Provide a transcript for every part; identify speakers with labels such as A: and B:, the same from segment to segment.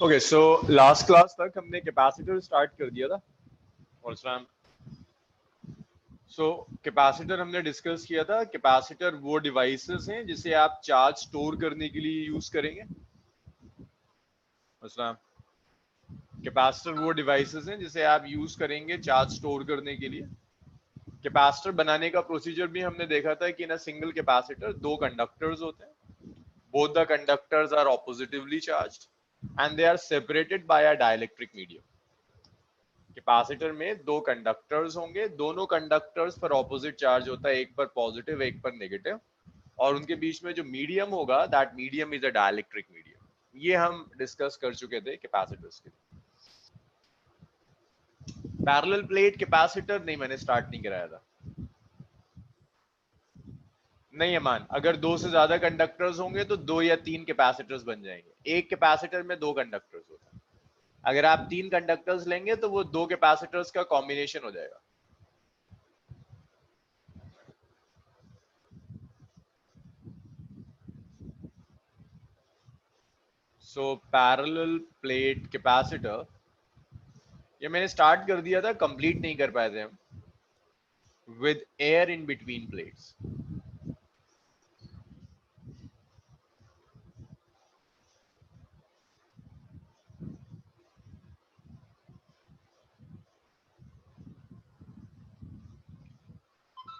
A: Okay, so last class तक हमने capacitor start कर दिया था। और सो कैपेसिटर हमने डिस्कस किया था। कैपेसिटर वो डिवाइसेस हैं जिसे आप चार्ज स्टोर करने के लिए यूज करेंगे। कैपेसिटर वो डिवाइसेस हैं जिसे आप यूज करेंगे चार्ज स्टोर करने के लिए। कैपेसिटर बनाने का प्रोसीजर भी हमने देखा था कि इन सिंगल कैपेसिटर दो कंडक्टर्स होते हैं। Both the conductors are oppositely charged and they are separated by a dielectric medium. Capacitor में दो कंडक्टर्स होंगे, दोनों कंडक्टर्स पर ऑपोजिट चार्ज होता है, एक पर पॉजिटिव एक पर नेगेटिव, और उनके बीच में जो मीडियम होगा that medium is a dielectric medium. ये हम डिस्कस कर चुके थे कैपेसिटर्स के। पैरेलल प्लेट कैपेसिटर नहीं, मैंने स्टार्ट नहीं कराया था। नहीं अमान, अगर दो से ज्यादा कंडक्टर्स होंगे तो दो या तीन कैपेसिटर्स बन जाएंगे। एक कैपेसिटर में दो कंडक्टर्स होता है। अगर आप तीन कंडक्टर्स लेंगे तो वो दो कैपेसिटर्स का कॉम्बिनेशन हो जाएगा। सो पैरेलल प्लेट कैपेसिटर, ये मैंने स्टार्ट कर दिया था, कंप्लीट नहीं कर पाए थे हम। With air in between plates.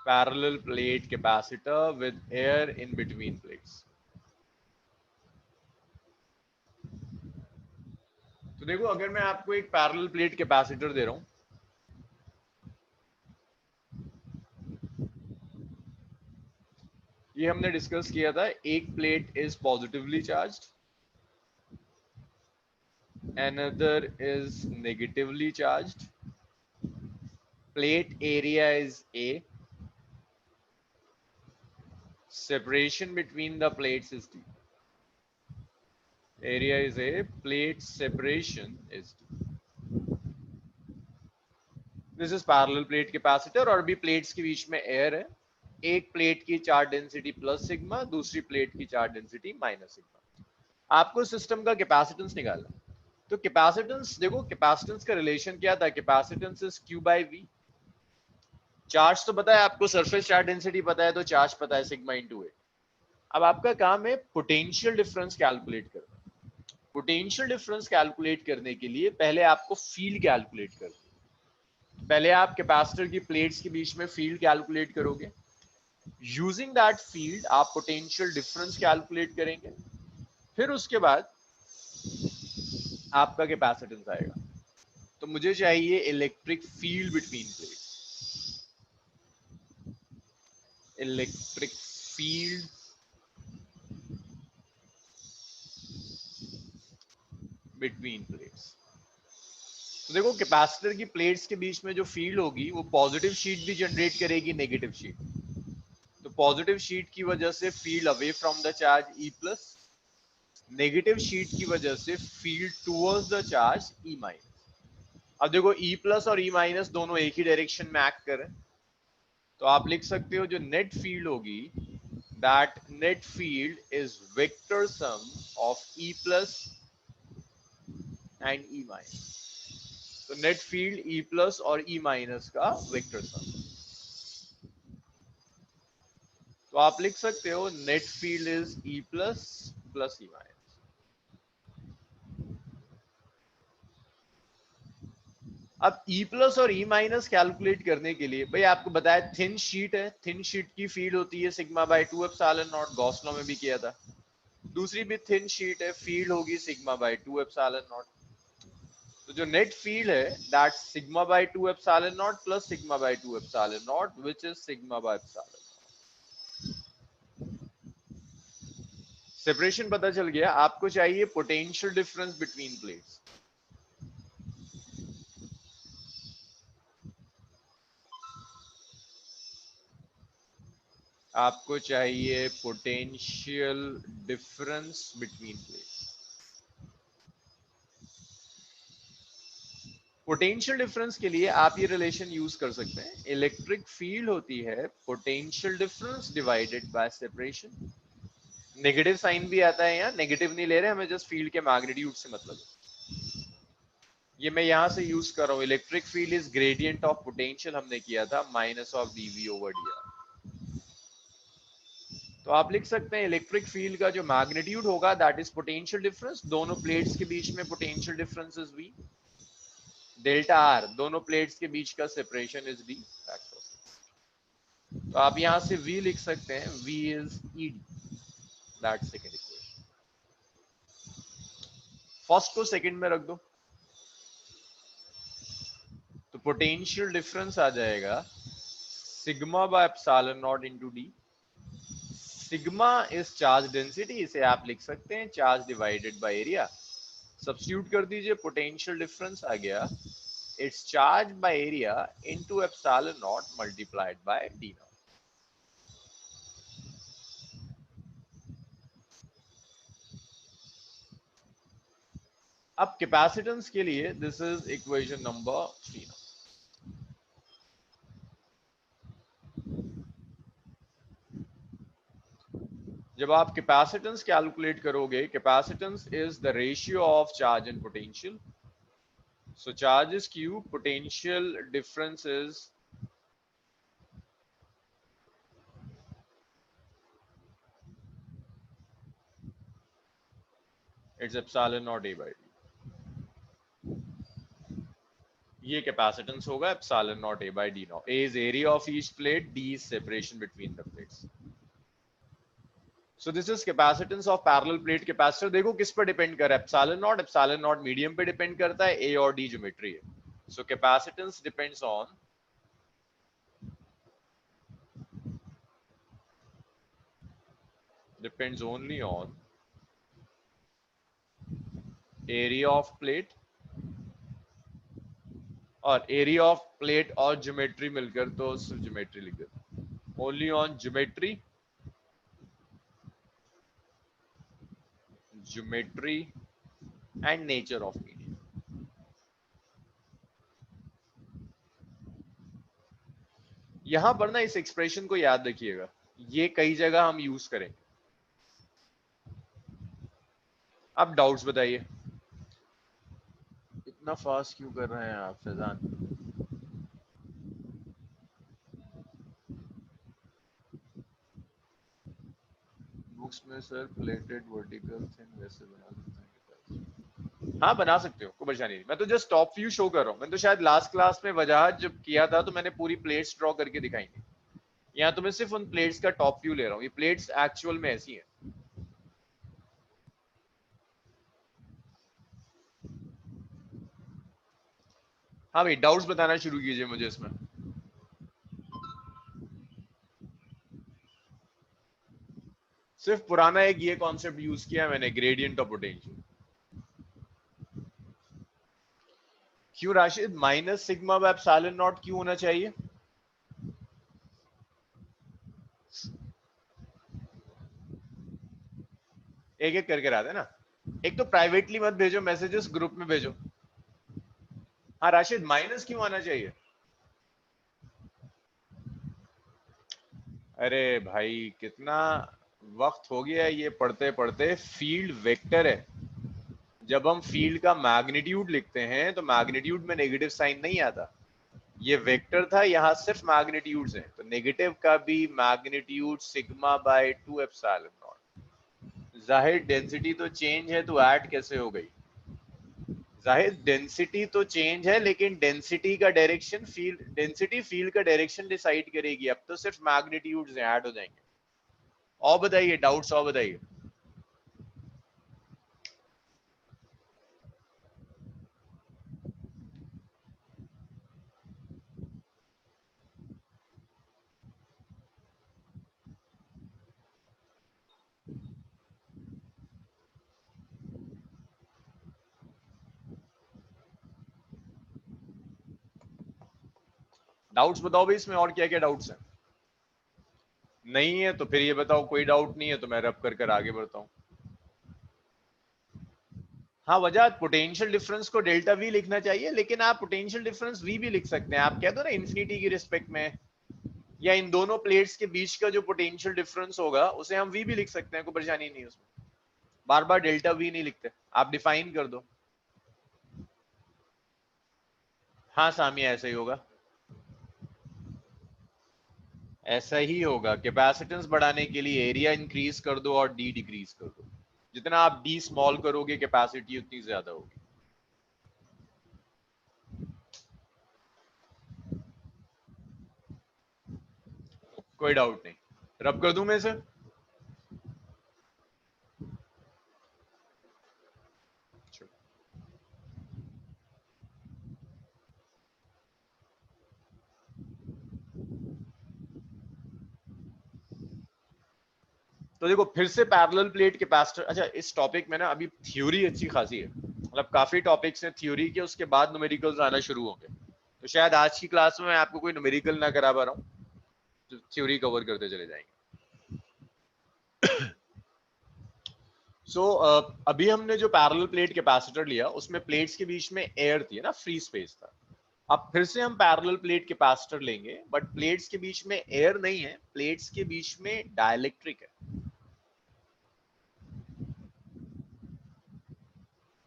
A: Parallel plate capacitor with air in between plates. तो देखो, अगर मैं आपको एक पैरेलल प्लेट कैपेसिटर दे रहा हूं, ये हमने डिस्कस किया था, एक plate is positively charged, another is negatively charged, plate area is A, separation between the plates is D. Area is A, plate separation is D. This is parallel plate capacitor, और भी plates के बीच में air है। एक plate की charge density plus sigma, दूसरी plate की चार्ज डेंसिटी माइनस सिग्मा। आपको सिस्टम का कैपेसिटेंस निकालना। तो कैपेसिटेंस देखो, कैपेसिटेंस का रिलेशन क्या था, capacitance is Q by V. Charge तो पता है आपको, सरफेस चार्ज डेंसिटी पता है, तो चार्ज पता है सिग्मा इंटू ए। अब आपका काम है पोटेंशियल डिफरेंस कैलकुलेट करना। पोटेंशियल डिफरेंस कैलकुलेट करने के लिए पहले आपको फील्ड कैलकुलेट करना। पहले आप कैपेसिटर की प्लेट्स के बीच में फील्ड कैलकुलेट करोगे। यूजिंग दैट फील्ड आप पोटेंशियल डिफरेंस कैलकुलेट करेंगे। फिर उसके बाद आपका कैपेसिटेंस आएगा। तो मुझे चाहिए electric field between plates. Electric field between plates. तो देखो, कैपेसिटर की प्लेट्स के बीच में जो फील्ड होगी वो पॉजिटिव शीट भी जनरेट करेगी, नेगेटिव शीट। तो पॉजिटिव शीट की वजह से field away from the charge E plus, negative sheet की वजह से field towards the charge E minus. अब देखो, ई प्लस और ई माइनस दोनों एक ही डायरेक्शन में एक्ट कर रहे हैं। तो आप लिख सकते हो जो नेट फील्ड होगी, that net field is vector sum of E plus and E minus. तो नेट फील्ड ई प्लस और ई माइनस का वेक्टर सम। तो आप लिख सकते हो net field is E plus plus E minus. अब ई प्लस और ई माइनस कैलकुलेट करने के लिए भाई आपको बताया थिन शीट है, थिन शीट की फील्ड होती है sigma bye 2 epsilon not, Gauss law में भी किया था। दूसरी भी थिन शीट है, फील्ड होगी सिग्मा बाय 2 एप्सिलॉन नॉट। तो जो नेट फील्ड है that sigma bye 2 epsilon not plus sigma bye 2 epsilon not which is sigma by epsilon. Separation पता चल गया। आपको चाहिए पोटेंशियल डिफरेंस बिटवीन प्लेट्स। आपको चाहिए potential difference between plates. Potential difference के लिए आप ये रिलेशन यूज कर सकते हैं, इलेक्ट्रिक फील्ड होती है potential difference divided by separation. Negative sign भी आता है, यहाँ नेगेटिव नहीं ले रहे, हमें जस्ट फील्ड के मैग्नीट्यूड से मतलब है। ये मैं यहां से यूज कर रहा हूँ, electric field is gradient of potential हमने किया था minus of dv over dr। तो आप लिख सकते हैं इलेक्ट्रिक फील्ड का जो मैग्नीट्यूड होगा दैट इज पोटेंशियल डिफरेंस, दोनों प्लेट्स के बीच में potential difference is v, delta r दोनों प्लेट्स के बीच का सेपरेशन इज d। तो आप यहां से v लिख सकते हैं, v is ed, that second equation. First को सेकंड में रख दो तो पोटेंशियल डिफरेंस आ जाएगा sigma by epsilon not into D. Sigma is charge density, इसे आप लिख सकते हैं charge divided by area. Substitute कर दीजिए, पोटेंशियल डिफरेंस आ गया it's charge by area into epsilon naught multiplied by D not. अब कैपेसिटेंस के लिए दिस इज इक्वेशन नंबर 3। जब आप कैपेसिटेंस कैलकुलेट करोगे, capacitance is the ratio of charge and potential. So charge is Q, potential difference is it's epsilon naught A by D। ये capacitance होगा epsilon naught A by D naught। A is area of each plate, D is separation between the plates। So this is capacitance of parallel plate capacitor। देखो किस पर depend कर रहा है, epsilon naught medium पे depend करता है, A और D ज्योमेट्री है। So capacitance depends only on area of plate, और एरिया ऑफ प्लेट और ज्योमेट्री मिलकर तो सिर्फ ज्योमेट्री लिख देते, only on geometry and nature of medium. यहां पर ना इस एक्सप्रेशन को याद रखिएगा, ये कई जगह हम यूज करेंगे। अब डाउट्स बताइए, इतना फास्ट क्यों कर रहे हैं आप फैजान? बुक्स में सर प्लेटेड वर्टिकल थिन वैसे बना सकते हैं? हाँ बना सकते हो, कोई परेशानी नहीं। मैं तो जस्ट टॉप व्यू शो कर रहा हूँ। मैं तो शायद लास्ट क्लास में वजाहत जब किया था तो मैंने पूरी प्लेट्स ड्रॉ करके दिखाई थी। यहाँ तो मैं सिर्फ उन प्लेट्स का टॉप व्यू ले रहा हूँ। ये प्लेट्स एक्चुअल में ऐसी हैं। हाँ भाई, डाउट्स बताना शुरू कीजिए मुझे इसमें। सिर्फ पुराना एक ये कॉन्सेप्ट यूज किया मैंने, ग्रेडियंट ऑफ पोटेंशियल। क्यों Rashid, minus sigma by epsilon naught क्यों होना चाहिए? एक एक करके रहा था ना। एक तो प्राइवेटली मत भेजो मैसेजेस, ग्रुप में भेजो। हाँ राशिद, माइनस क्यों आना चाहिए? अरे भाई कितना वक्त हो गया ये पढ़ते पढ़ते। फील्ड वेक्टर है। जब हम फील्ड का मैग्नीट्यूड लिखते हैं तो मैग्नीट्यूड में नेगेटिव साइन नहीं आता। ये वेक्टर था, यहाँ सिर्फ मैग्नीट्यूड्स हैं, तो नेगेटिव का भी magnitude sigma bye 2 epsilon not. जाहिर डेंसिटी तो चेंज है तो ऐड कैसे हो गई? जाहिर डेंसिटी तो चेंज है लेकिन डेंसिटी का डायरेक्शन, फील्ड डेंसिटी फील्ड का डायरेक्शन डिसाइड करेगी। अब तो सिर्फ मैग्नीट्यूड्स हैं, ऐड हो जाएंगे। और बताइए डाउट्स, और बताइए। डाउट्स बताओ भाई, इसमें और क्या क्या डाउट्स हैं? नहीं है तो फिर ये बताओ कोई डाउट नहीं है तो मैं रब कर कर आगे बढ़ता हूँ। हाँ वजह, पोटेंशियल डिफरेंस को डेल्टा वी लिखना चाहिए, लेकिन आप पोटेंशियल डिफरेंस वी भी लिख सकते हैं। आप कह दो ना इन्फिनिटी की रिस्पेक्ट में, या इन दोनों प्लेट्स के बीच का जो पोटेंशियल डिफरेंस होगा उसे हम वी भी लिख सकते हैं, कोई परेशानी नहीं है उसमें। बार बार डेल्टा वी नहीं लिखते, आप डिफाइन कर दो। हाँ सामिया, ऐसा ही होगा, ऐसा ही होगा। कैपेसिटेंस बढ़ाने के लिए एरिया इंक्रीज कर दो और डी डिक्रीज कर दो। जितना आप डी स्मॉल करोगे कैपेसिटी उतनी ज्यादा होगी। कोई डाउट नहीं, रब कर दूं मैं इसे। तो देखो फिर से पैरेलल प्लेट कैपेसिटर। अच्छा, इस टॉपिक में ना अभी थ्योरी अच्छी खासी है, मतलब काफी टॉपिक्स हैं थ्योरी के, उसके बाद न्यूमेरिकल्स आना शुरू होंगे। तो शायद आज की क्लास में मैं आपको कोई न्यूमेरिकल ना करा पा रहा हूँ, तो थ्योरी कवर करते चले जाएंगे। सो अभी हमने जो पैरेलल प्लेट कैपेसिटर लिया उसमें प्लेट्स के बीच में एयर थी ना, फ्री स्पेस था। अब फिर से हम पैरेलल प्लेट कैपेसिटर लेंगे, बट प्लेट्स के बीच में एयर नहीं है, प्लेट्स के बीच में डाइलेक्ट्रिक है।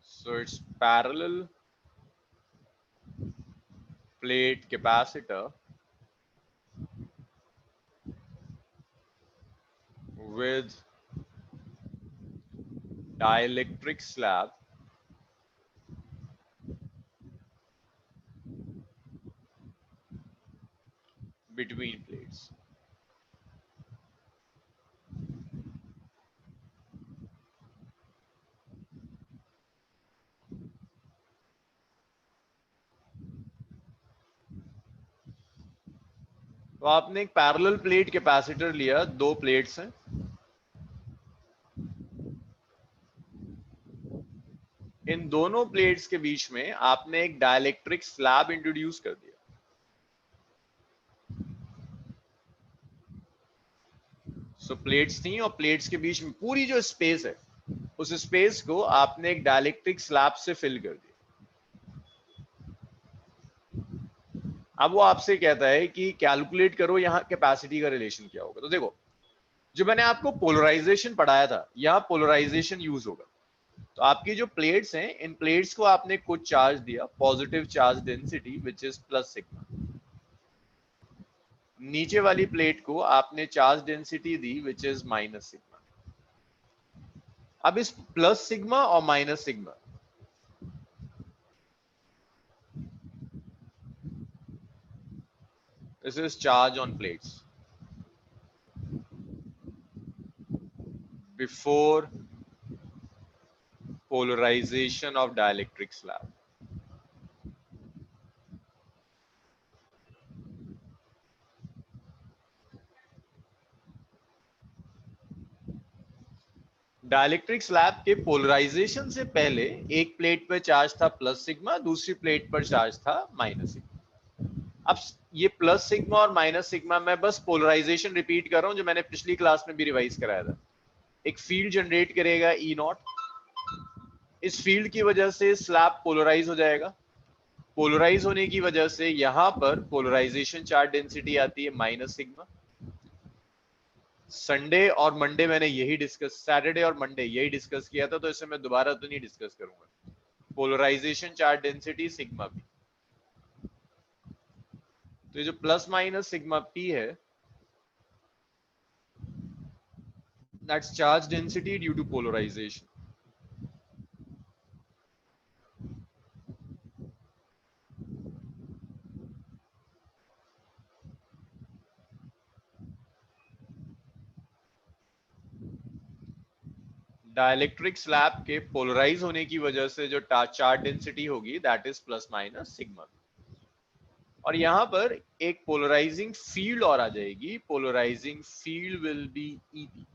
A: So it's parallel plate capacitor with dielectric slab between plates. तो आपने एक पैरेलल प्लेट कैपेसिटर लिया, दो प्लेट्स हैं, इन दोनों प्लेट्स के बीच में आपने एक डाइलेक्ट्रिक स्लैब इंट्रोड्यूस कर दिया। सो प्लेट्स थी और प्लेट्स के बीच में पूरी जो स्पेस है, उस स्पेस को आपने एक डाइलेक्ट्रिक स्लैब से फिल कर दिया। अब वो आपसे कहता है कि कैलकुलेट करो यहाँ कैपेसिटी का रिलेशन क्या होगा। तो देखो, जो मैंने आपको पोलराइजेशन पढ़ाया था, यहाँ पोलराइजेशन यूज होगा। तो आपकी जो प्लेट्स हैं, इन प्लेट्स को आपने कुछ चार्ज दिया, positive charge density which is plus sigma. नीचे वाली प्लेट को आपने charge density the which is minus sigma. अब इस प्लस सिग्मा और minus sigma, this is charge on plates before polarization of dielectric slab. Dielectric slab के polarisation से पहले एक प्लेट पर चार्ज था प्लस सिग्मा, दूसरी प्लेट पर चार्ज था माइनस सिग्मा। अब ये प्लस सिग्मा और माइनस सिग्मा, मैं बस पोलराइजेशन रिपीट कर रहा हूं जो मैंने पिछली क्लास में भी रिवाइज कराया था। एक फील्ड जनरेट करेगा ई नॉट, इस फील्ड की वजह से स्लैब पोलराइज हो जाएगा। पोलराइज होने की वजह से यहां पर पोलराइजेशन चार्ज डेंसिटी आती है माइनस सिग्मा। संडे और मंडे मैंने यही डिस्कस, सैटरडे और मंडे यही डिस्कस किया था, तो इसे मैं दोबारा तो नहीं डिस्कस करूंगा। Polarization charge density sigma P. तो ये जो प्लस माइनस सिग्मा पी है, that's charge density due to polarization. Dielectric slab के पोलराइज होने की वजह से जो चार्ज डेंसिटी होगी that is plus minus sigma. और यहां पर एक पोलराइजिंग फील्ड और आ जाएगी, polarizing field will be EP.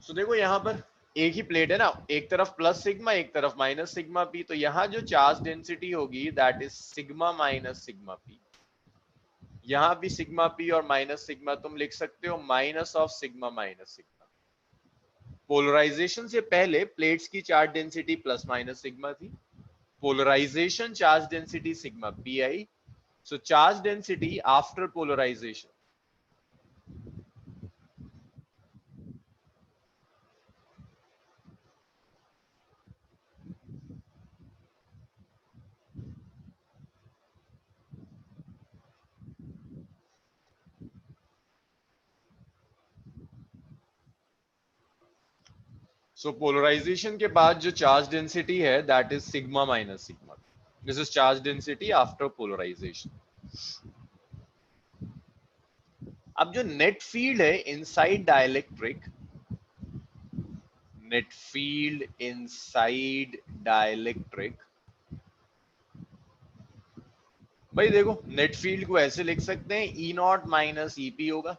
A: So देखो यहां पर एक ही प्लेट है ना, एक तरफ प्लस सिग्मा एक तरफ माइनस सिग्मा पी, तो यहां जो चार्ज डेंसिटी होगी that is sigma minus sigma P. यहां भी सिग्मा पी और माइनस सिग्मा तुम लिख सकते हो minus of sigma minus sigma. Polarization से पहले प्लेट्स की charge density plus minus sigma थी, polarization charge density sigma P आई। So charge density after polarization, so polarization के बाद जो चार्ज डेंसिटी है that is sigma minus sigma. This is charge density after polarisation. अब जो net field है inside dielectric, net field inside dielectric, भाई देखो नेट फील्ड को ऐसे लिख सकते हैं ई नॉट माइनस ईपी होगा,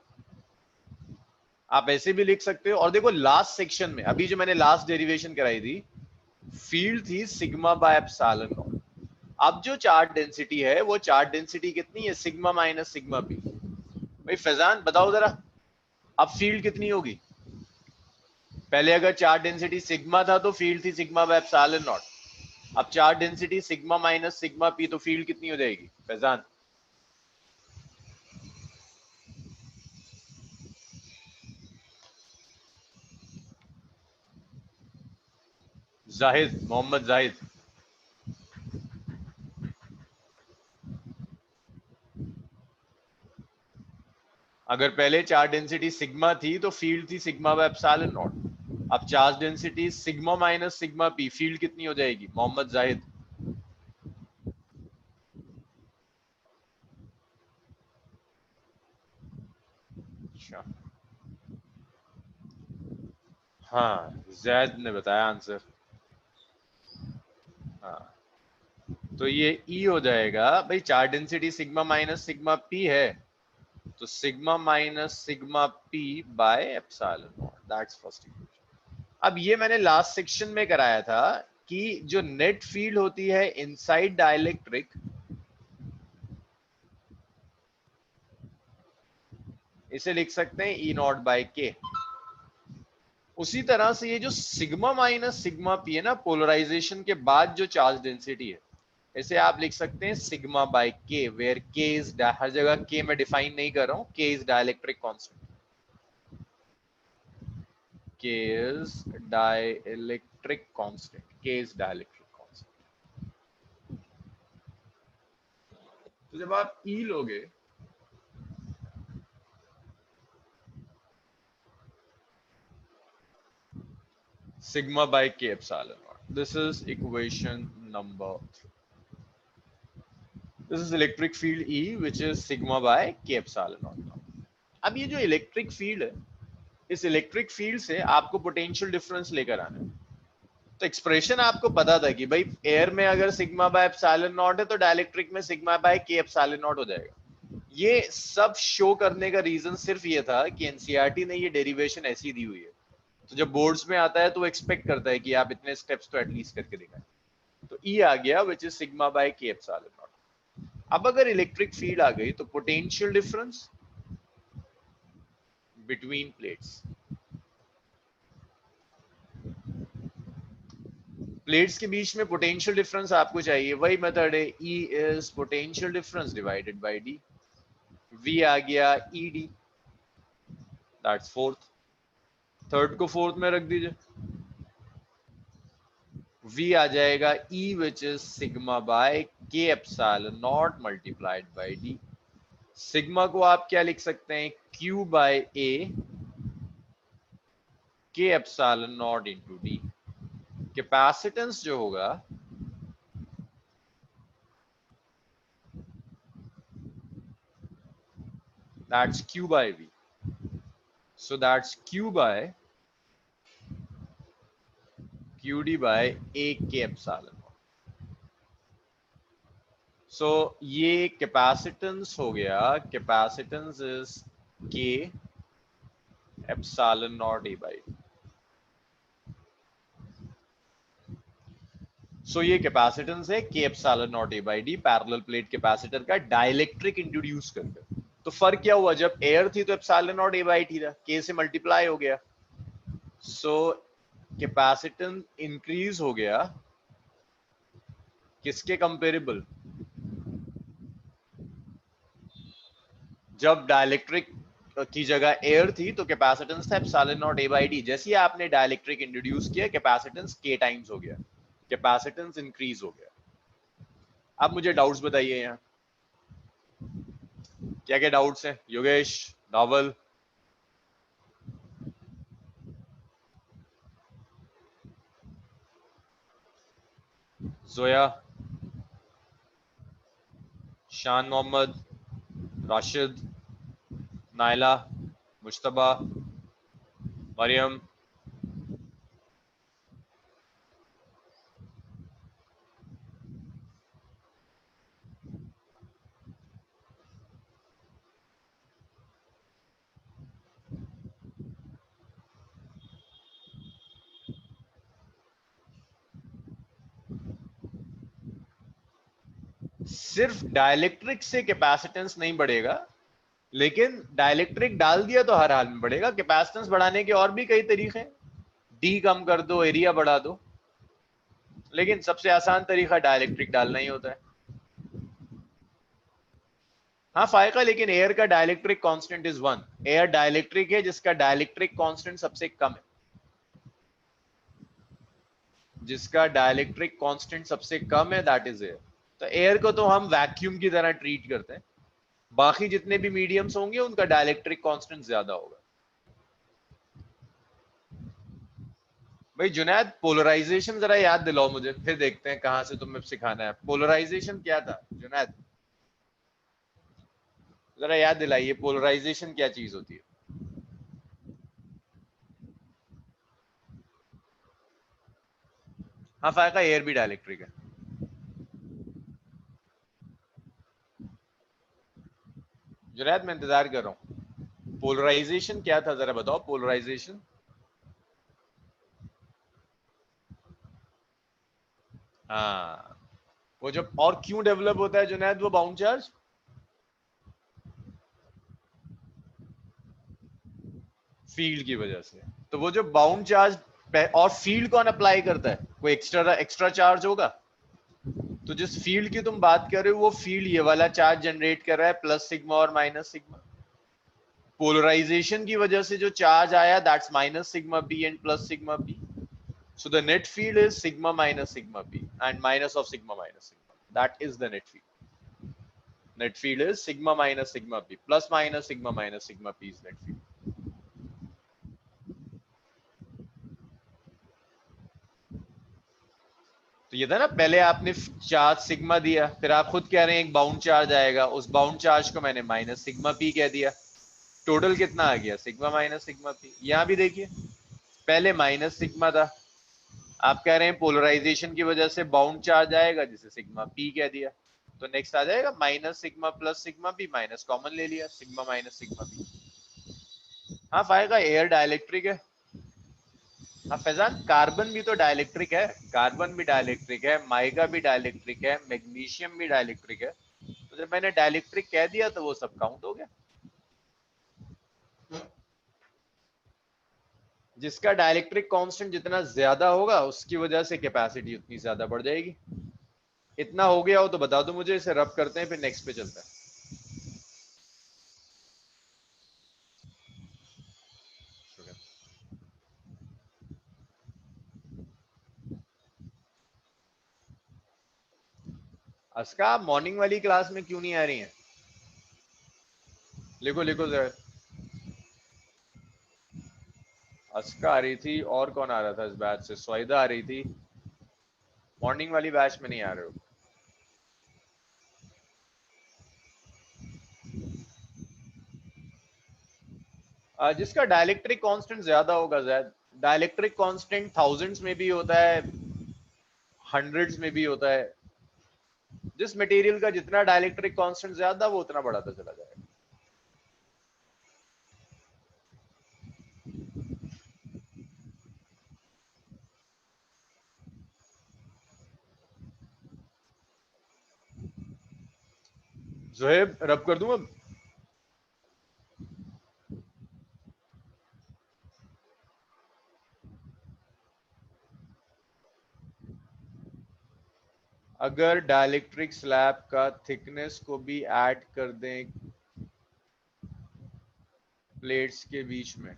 A: आप ऐसे भी लिख सकते हो। और देखो लास्ट सेक्शन में अभी जो मैंने लास्ट डेरिवेशन कराई थी, फील्ड थी सिग्मा बाय एप्सिलॉन नॉट। अब जो चार्ज डेंसिटी है वो चार्ज डेंसिटी कितनी है, सिग्मा माइनस सिग्मा पी। भाई फैजान बताओ जरा, अब फील्ड कितनी होगी? पहले अगर चार्ज डेंसिटी सिग्मा था तो फील्ड थी सिग्मा बाय एप्सिलॉन नॉट, अब charge density sigma minus sigma P, तो फील्ड कितनी हो जाएगी फैजान? जाहिद, मोहम्मद जाहिद। अगर पहले चार्ज डेंसिटी सिग्मा थी तो फील्ड थी सिग्मा बाय एप्सिलॉन नॉट, अब charge density sigma minus sigma P, field कितनी हो जाएगी मोहम्मद जाहिद? अच्छा, हाँ जैद ने बताया आंसर। हाँ, तो ये ई हो जाएगा भाई, charge density sigma minus sigma P है, तो sigma minus sigma P bye epsilon not, that's first equation. अब ये मैंने लास्ट सेक्शन में कराया था कि जो नेट फील्ड होती है इनसाइड डाइलेक्ट्रिक, इसे लिख सकते हैं ई नॉट बाय के। उसी तरह से ये जो सिग्मा माइनस सिग्मा पी है ना, पोलराइजेशन के बाद जो चार्ज डेंसिटी है, इसे आप लिख सकते हैं सिग्मा बाय के, वेयर के इज, हर जगह के मैं डिफाइन नहीं कर रहा हूं, के इज डाइलेक्ट्रिक कांस्टेंट, के इज डाइलेक्ट्रिक कांस्टेंट, के इज डाइलेक्ट्रिक कांस्टेंट। तो जब आप ई लोगे, sigma by K epsilon not, this is equation number 3। This is electric field E which is sigma by K epsilon not. अब ये जो इलेक्ट्रिक फील्ड है, इस इलेक्ट्रिक फील्ड से आपको पोटेंशियल डिफरेंस लेकर आना है। तो एक्सप्रेशन आपको पता था कि भाई एयर में अगर सिग्मा बाय एप्सिलॉन नॉट है तो डाइलेक्ट्रिक में sigma by K epsilon not हो जाएगा। ये सब शो करने का रीजन सिर्फ ये था कि एनसीईआरटी ने ये डेरिवेशन ऐसी दी हुई है, तो जब बोर्ड्स में आता है तो वो एक्सपेक्ट करता है कि आप इतने स्टेप्स तो एटलीस्ट करके दिखाएं। तो ई आ गया विच is sigma by K epsilon not. अब अगर इलेक्ट्रिक फील्ड आ गई तो potential difference between plates, plates के बीच में पोटेंशियल डिफरेंस आपको चाहिए, वही मेथड है, E is potential difference divided by D. V आ गया E D, that's fourth, third को फोर्थ में रख दीजिए, वी आ जाएगा E which is sigma by K epsilon naught multiplied by D. Sigma को आप क्या लिख सकते हैं, Q by A K epsilon naught into D. Capacitance जो होगा that's Q by V, so that's q by qd by a k epsilon। so ये capacitance हो गया, capacitance is k epsilon not a by d। so ये capacitance है k epsilon not a by d parallel plate capacitor का dielectric introduce करके। तो फर्क क्या हुआ, जब एयर थी तो epsilon naught a by t था, k से मल्टीप्लाई हो गया, सो कैपेसिटेंस इंक्रीज हो गया, किसके कंपेरेबल, जब डाइलेक्ट्रिक की जगह एयर थी तो कैपेसिटेंस था epsilon naught a by d, जैसे ही आपने डाइलेक्ट्रिक इंट्रोड्यूस किया कैपेसिटेंस k टाइम्स हो गया, कैपेसिटेंस इंक्रीज हो गया। अब मुझे डाउट्स बताइए यहाँ, क्या क्या डाउट्स हैं योगेश, नावल? जोया, शान मोहम्मद, राशिद, नायला, मुश्तबा, मरियम, सिर्फ डाइलेक्ट्रिक से कैपेसिटेंस नहीं बढ़ेगा, लेकिन डाइलेक्ट्रिक डाल दिया तो हर हाल में बढ़ेगा। कैपेसिटेंस बढ़ाने के और भी कई तरीके हैं, डी कम कर दो, एरिया बढ़ा दो, लेकिन सबसे आसान तरीका डाइलेक्ट्रिक डालना ही होता है। हाँ फायका, लेकिन एयर का dielectric constant is 1। Air dielectric है जिसका डाइलेक्ट्रिक कांस्टेंट सबसे कम है, जिसका डाइलेक्ट्रिक कांस्टेंट सबसे कम है, दैट इज एयर। तो एयर को तो हम वैक्यूम की तरह ट्रीट करते हैं, बाकी जितने भी मीडियम्स होंगे उनका डाइलेक्ट्रिक कांस्टेंट ज्यादा होगा। भाई जुनैद, पोलराइजेशन जरा याद दिलाओ मुझे, फिर देखते हैं कहां से तुम्हें सिखाना है। पोलराइजेशन क्या था जुनैद, जरा याद दिलाइए, पोलराइजेशन क्या चीज होती है? हाँ फायका, एयर भी डाइलेक्ट्रिक है। जुनैद मैं इंतजार कर रहा हूँ, पोलराइजेशन क्या था जरा बताओ, पोलराइजेशन। हाँ, वो जब और क्यों डेवलप होता है जुनैद वो बाउंड चार्ज? फील्ड की वजह से। तो वो जो बाउंड चार्ज, और फील्ड कौन अप्लाई करता है? कोई एक्स्ट्रा एक्स्ट्रा चार्ज होगा? तो जिस फील्ड की तुम बात कर रहे हो वो फील्ड ये वाला चार्ज जनरेट कर रहा है, प्लस सिग्मा और माइनस सिग्मा। पोलराइजेशन की वजह से जो चार्ज आया, that's minus sigma B and plus sigma B. So the net field is sigma minus sigma b and minus of sigma minus sigma. That is the net field. Net field is sigma minus sigma b plus minus sigma b is net field. तो ये था ना, पहले आपने charge sigma दिया, फिर आप खुद कह रहे हैं एक बाउंड चार्ज आएगा, उस बाउंड चार्ज को मैंने माइनस सिग्मा पी कह दिया, टोटल कितना आ गया? Sigma minus sigma P. यहां भी देखिए, पहले माइनस सिग्मा था, आप कह रहे हैं पोलराइजेशन की वजह से बाउंड चार्ज आएगा जिसे सिग्मा पी कह दिया, तो नेक्स्ट आ जाएगा minus sigma plus sigma P, minus common ले लिया, सिग्मा माइनस सिग्मा पी। हाँ फायदा, एयर डाइलेक्ट्रिक है। हाँ फैजान, कार्बन भी तो डाइलेक्ट्रिक है, कार्बन भी डाइलेक्ट्रिक है, माइका भी डाइलेक्ट्रिक है, मैग्नीशियम भी डाइलेक्ट्रिक है। तो जब मैंने डाइलेक्ट्रिक कह दिया तो वो सब काउंट हो गया। जिसका डाइलेक्ट्रिक कांस्टेंट जितना ज्यादा होगा उसकी वजह से कैपेसिटी उतनी ज्यादा बढ़ जाएगी। इतना हो गया हो तो बता दो मुझे, इसे रब करते हैं फिर नेक्स्ट पे चलते हैं। अस्का, आप मॉर्निंग वाली क्लास में क्यों नहीं आ रही हैं? लिखो लिखो जरा। अस्का आ रही थी, और कौन आ रहा था इस बैच से? स्वाइदा आ रही थी। मॉर्निंग वाली बैच में नहीं आ रहे हो? जिसका डाइलेक्ट्रिक कांस्टेंट ज्यादा होगा जैद, डाइलेक्ट्रिक कांस्टेंट थाउजेंड्स में भी होता है, हंड्रेड्स में भी होता है। जिस मटेरियल का जितना डाइलेक्ट्रिक कांस्टेंट ज्यादा वो उतना बढ़ाता चला जाएगा। जोहेब रब कर दूं अब? अगर डाइलेक्ट्रिक स्लैब का थिकनेस को भी ऐड कर दें प्लेट्स के बीच में,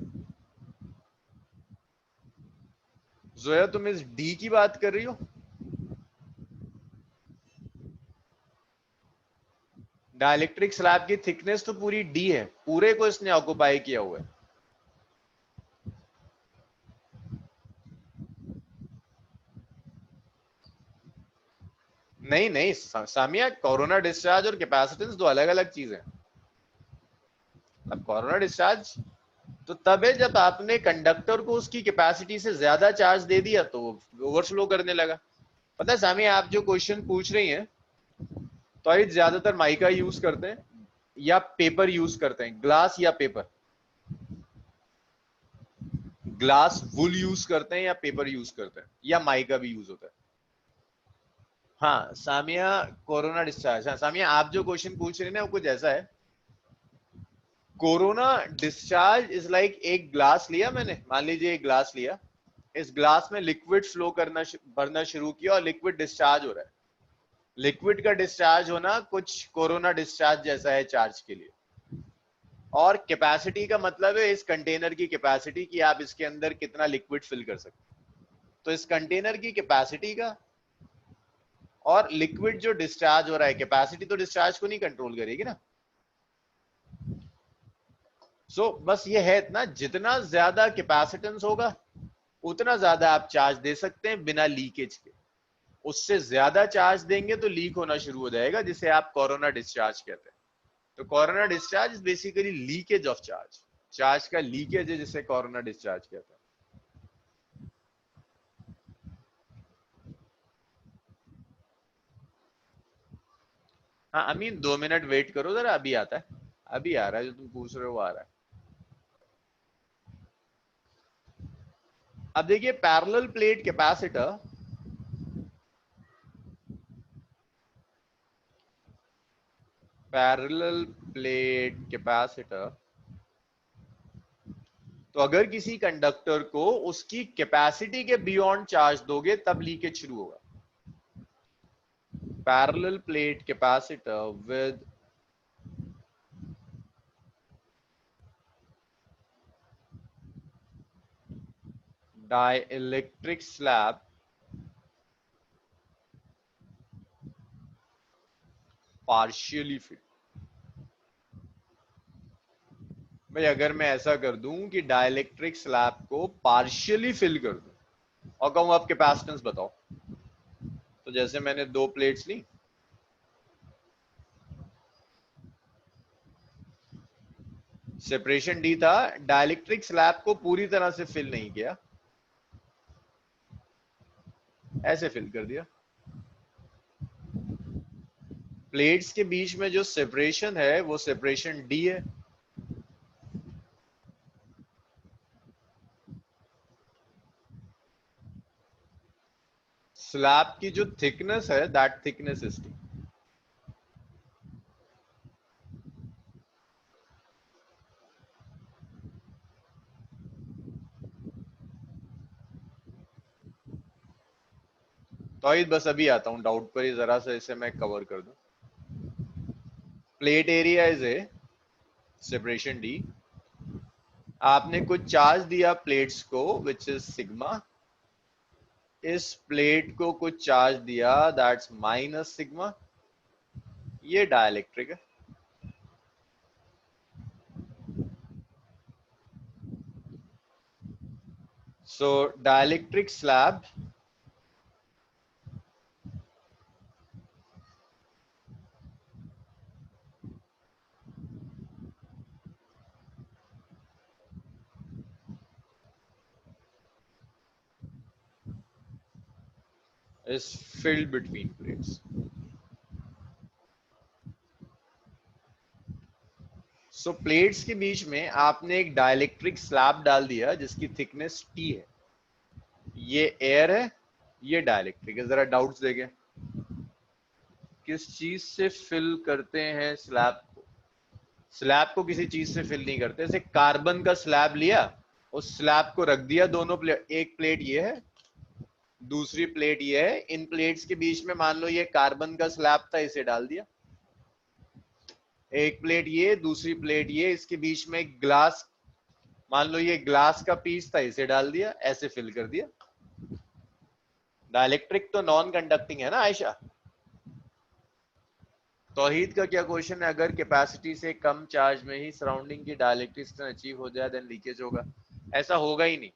A: जोया तुम इस डी की बात कर रही हो? डाइलेक्ट्रिक स्लैब की थिकनेस तो पूरी डी है, पूरे को इसने ऑक्युपाई किया हुआ है। नहीं नहीं सामिया, कोरोना डिस्चार्ज और कैपेसिटेंस दो अलग अलग चीज है। अब कोरोना डिस्चार्ज तो तब है जब आपने कंडक्टर को उसकी कैपेसिटी से ज्यादा चार्ज दे दिया तो ओवरफ्लो करने लगा। पता है सामिया, आप जो क्वेश्चन पूछ रही हैं तो ये ज्यादातर माइका यूज करते हैं या पेपर यूज करते हैं, ग्लास या पेपर, ग्लास वुल यूज करते हैं या पेपर यूज करते हैं या माइका भी यूज होता है। हाँ सामिया, कोरोना डिस्चार्ज, हाँ सामिया आप जो क्वेश्चन पूछ रहे हैं ना वो कुछ ऐसा है। कोरोना डिस्चार्ज इज लाइक एक ग्लास लिया मैंने, मान लीजिए एक ग्लास लिया, इस ग्लास में लिक्विड फ्लो करना भरना शुरू किया और लिक्विड डिस्चार्ज हो रहा है। लिक्विड का डिस्चार्ज होना कुछ कोरोना डिस्चार्ज जैसा है चार्ज के लिए। और कैपेसिटी का मतलब है इस कंटेनर की कैपेसिटी कि आप इसके अंदर कितना लिक्विड फिल कर सकते। तो इस कंटेनर की कैपेसिटी का और लिक्विड जो डिस्चार्ज हो रहा है, कैपेसिटी तो डिस्चार्ज को नहीं कंट्रोल करेगी ना। बस ये है इतना, जितना ज्यादा कैपेसिटेंस होगा उतना ज्यादा आप चार्ज दे सकते हैं बिना लीकेज के। उससे ज्यादा चार्ज देंगे तो लीक होना शुरू हो जाएगा, जिसे आप कोरोना डिस्चार्ज कहते हैं। तो corona discharge is basically leakage of charge, charge का लीकेज है जिसे कोरोना डिस्चार्ज कहते हैं। हाँ अमीन 2 मिनट वेट करो जरा, अभी आता है, अभी आ रहा है, जो तुम पूछ रहे हो वो आ रहा है। अब देखिए parallel plate capacitor, parallel plate capacitor, तो अगर किसी कंडक्टर को उसकी कैपेसिटी के बियॉन्ड चार्ज दोगे तब लीकेज शुरू होगा। Parallel plate capacitor with dielectric slab partially filled। भाई अगर मैं ऐसा कर दूं कि डाइलेक्ट्रिक स्लैब को पार्शियली फिल कर दूं और कहूं आप कैपेसिटेंस बताओ, तो जैसे मैंने 2 प्लेट्स ली, सेपरेशन डी था, डाइलेक्ट्रिक स्लैब को पूरी तरह से फिल नहीं किया, ऐसे फिल कर दिया। प्लेट्स के बीच में जो सेपरेशन है वो सेपरेशन डी है। स्लैब की जो थिकनेस है दैट थिकनेस इज टी। तो बस अभी आता हूं डाउट पर ही, जरा सा इसे मैं कवर कर दूं। Plate area is A separation D, आपने कुछ चार्ज दिया प्लेट्स को विच इज सिग्मा, इस प्लेट को कुछ चार्ज दिया दैट्स माइनस सिग्मा, ये डाइलेक्ट्रिक है। So dielectric slab is filled between plates। So plates के बीच में आपने एक डाइलेक्ट्रिक स्लैब डाल दिया जिसकी थिकनेस टी है, ये एयर है, ये डाइलेक्ट्रिक है। जरा डाउट्स देखें, किस चीज से फिल करते हैं स्लैब को? स्लैब को किसी चीज से फिल नहीं करते। जैसे कार्बन का स्लैब लिया, उस स्लैब को रख दिया दोनों प्लेट, एक प्लेट ये है दूसरी प्लेट ये है, इन प्लेट्स के बीच में मान लो ये कार्बन का स्लैब था, इसे डाल दिया। एक प्लेट ये दूसरी प्लेट ये, इसके बीच में एक ग्लास, मान लो ये ग्लास का पीस था, इसे डाल दिया, ऐसे फिल कर दिया। डाइलेक्ट्रिक तो नॉन कंडक्टिंग है ना आयशा। तौहीद का क्या क्वेश्चन है, अगर कैपेसिटी से कम चार्ज में ही सराउंडिंग की डाइलेक्ट्रिक अचीव हो जाए देन लीकेज होगा? ऐसा होगा ही नहीं।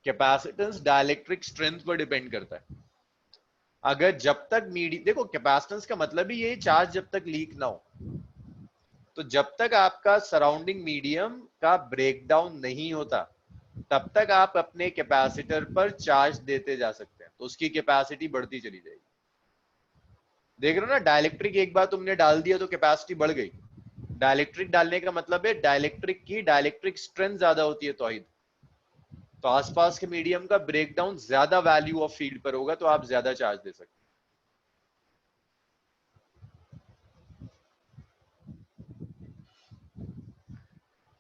A: कैपेसिटेंस डाइलेक्ट्रिक स्ट्रेंथ पर डिपेंड करता है। अगर जब तक मीडियम, देखो कैपेसिटेंस का मतलब ही ये चार्ज जब तक लीक ना हो, तो जब तक आपका सराउंडिंग मीडियम का ब्रेकडाउन नहीं होता तब तक आप अपने कैपेसिटर पर चार्ज देते जा सकते हैं, तो उसकी कैपेसिटी बढ़ती चली जाएगी। देख रहे हो ना, डाइलेक्ट्रिक एक बार तुमने डाल दिया तो कैपेसिटी बढ़ गई। डाइलेक्ट्रिक डालने का मतलब है डाइलेक्ट्रिक की डाइलेक्ट्रिक स्ट्रेंथ ज्यादा होती है तौहीद, तो आसपास के मीडियम का ब्रेकडाउन ज्यादा वैल्यू ऑफ फील्ड पर होगा तो आप ज्यादा चार्ज दे सकते हैं।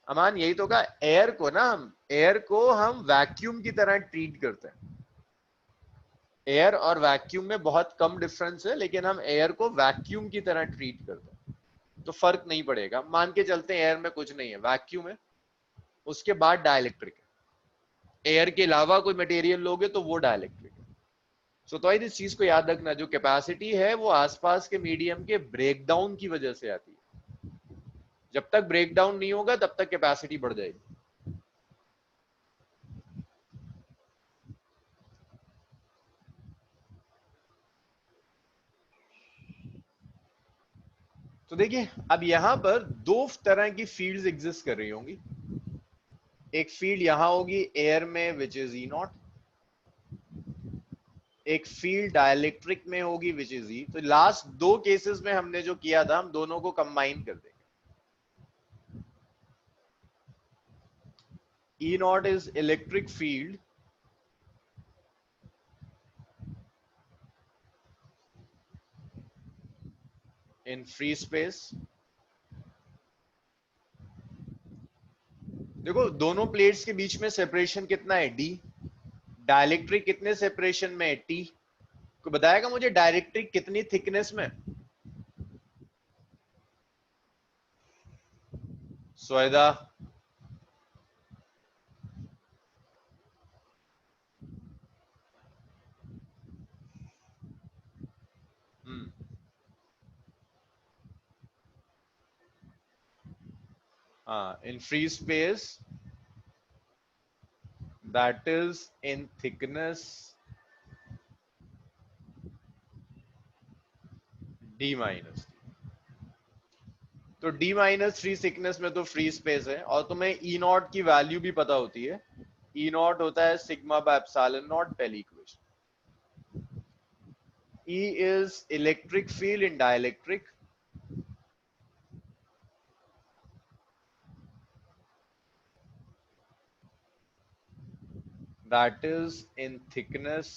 A: अमान यही तो कहा, एयर को ना, हम एयर को हम वैक्यूम की तरह ट्रीट करते हैं। एयर और वैक्यूम में बहुत कम डिफरेंस है, लेकिन हम एयर को वैक्यूम की तरह ट्रीट करते हैं, तो फर्क नहीं पड़ेगा। मान के चलते हैं एयर में कुछ नहीं है, वैक्यूम है, उसके बाद डाइलेक्ट्रिक है, एयर के अलावा कोई मटेरियल लोगे तो वो डाइलेक्ट्रिक है। सो तो इस चीज को याद रखना, जो कैपेसिटी है वो आसपास के मीडियम के ब्रेकडाउन की वजह से आती है। जब तक ब्रेकडाउन नहीं होगा तब तक कैपेसिटी बढ़ जाएगी। तो देखिए, अब यहां पर दो तरह की फील्ड्स एग्जिस्ट कर रही होंगी। एक फील्ड यहां होगी एयर में विच इज ई नॉट, एक फील्ड डाइलेक्ट्रिक में होगी विच इज ई। तो लास्ट दो केसेस में हमने जो किया था, हम दोनों को कंबाइन कर देंगे। E naught is electric field in free space. देखो दोनों प्लेट्स के बीच में सेपरेशन कितना है, डी। डाइलेक्ट्रिक कितने सेपरेशन में है, टी। को बताएगा मुझे डाइलेक्ट्रिक कितनी थिकनेस में? स्वेदा, हाँ, in free space that is in thickness d minus. तो d माइनस थ्री थिकनेस में तो फ्री स्पेस है, और तुम्हें ई नॉट की वैल्यू भी पता होती है। ई नॉट होता है सिग्मा बाय एप्सिलॉन नॉट, पहली equation. E is electric field in dielectric that is in thickness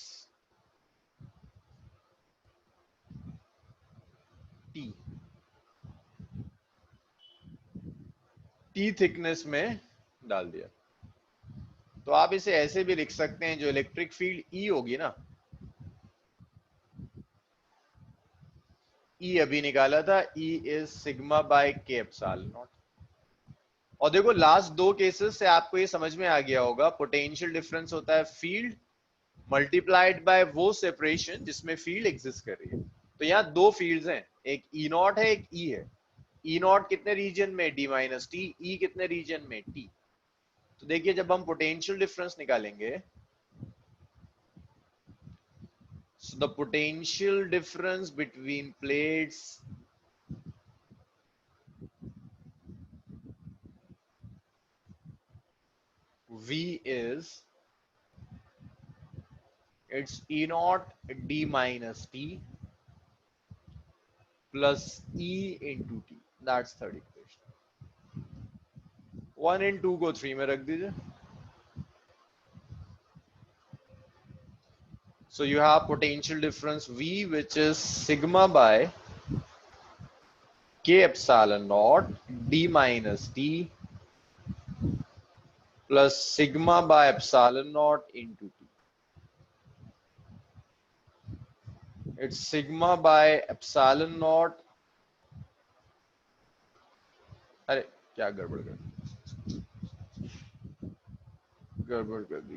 A: T। T thickness में डाल दिया। तो आप इसे ऐसे भी लिख सकते हैं, जो इलेक्ट्रिक फील्ड E होगी ना, E अभी निकाला था, E is sigma by K epsilon not. और देखो लास्ट दो केसेस से आपको ये समझ में आ गया होगा, पोटेंशियल डिफरेंस होता है फील्ड मल्टीप्लाइड बाय वो सेपरेशन जिसमें फील्ड एग्जिस्ट कर रही है। तो यहाँ दो फील्ड्स हैं, एक ई नॉट है, एक ई है। ई नॉट कितने रीजन में, डी माइनस टी। ई कितने रीजन में, टी। तो देखिए जब हम पोटेंशियल डिफरेंस निकालेंगे, so the potential difference between plates V is, it's E naught D minus T plus E into T. That's third equation. 1 and 2 को 3 में रख दीजिए. So you have potential difference V, which is sigma by K epsilon naught D minus T plus sigma by epsilon naught into T. It's sigma by epsilon naught. अरे क्या गड़बड़ कर दी, गड़बड़ कर दी.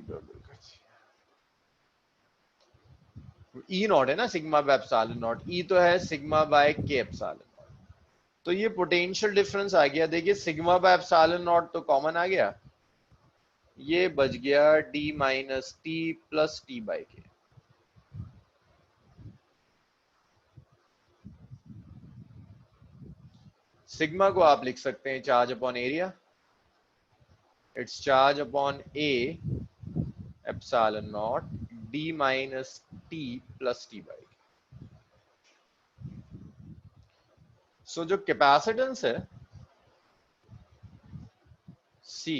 A: ई नॉट है ना sigma by epsilon naught, E तो है sigma by K epsilon naught. तो ये पोटेंशियल डिफरेंस आ गया. देखिए सिग्मा बाय एप्सिलॉन नॉट तो कॉमन आ गया, ये बच गया D minus T plus T by K. Sigma को आप लिख सकते हैं charge upon area, it's charge upon A epsilon naught D minus T plus T by. So जो कैपेसिटेंस है C,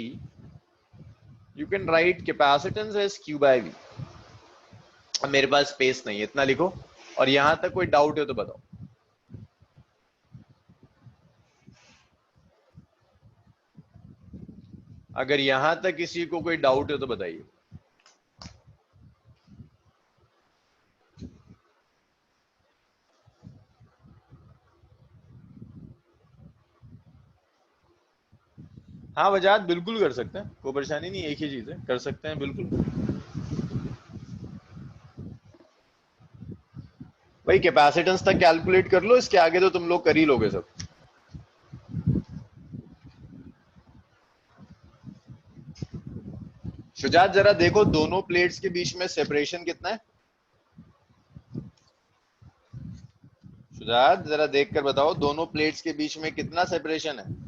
A: you can right capacitance as Q by V. अब मेरे पास space नहीं है, इतना लिखो, और यहां तक कोई डाउट है तो बताओ। अगर यहां तक किसी को कोई डाउट है तो बताइए। हाँ वजाद, बिल्कुल कर सकते हैं, कोई परेशानी नहीं, एक ही चीज है, कर सकते हैं बिल्कुल। भाई कैपेसिटेंस तक कैलकुलेट कर लो, इसके आगे तो तुम लोग कर ही लोगे सब। शुजात जरा देखो दोनों प्लेट्स के बीच में सेपरेशन कितना है। शुजात जरा देख कर बताओ दोनों प्लेट्स के बीच में कितना सेपरेशन है।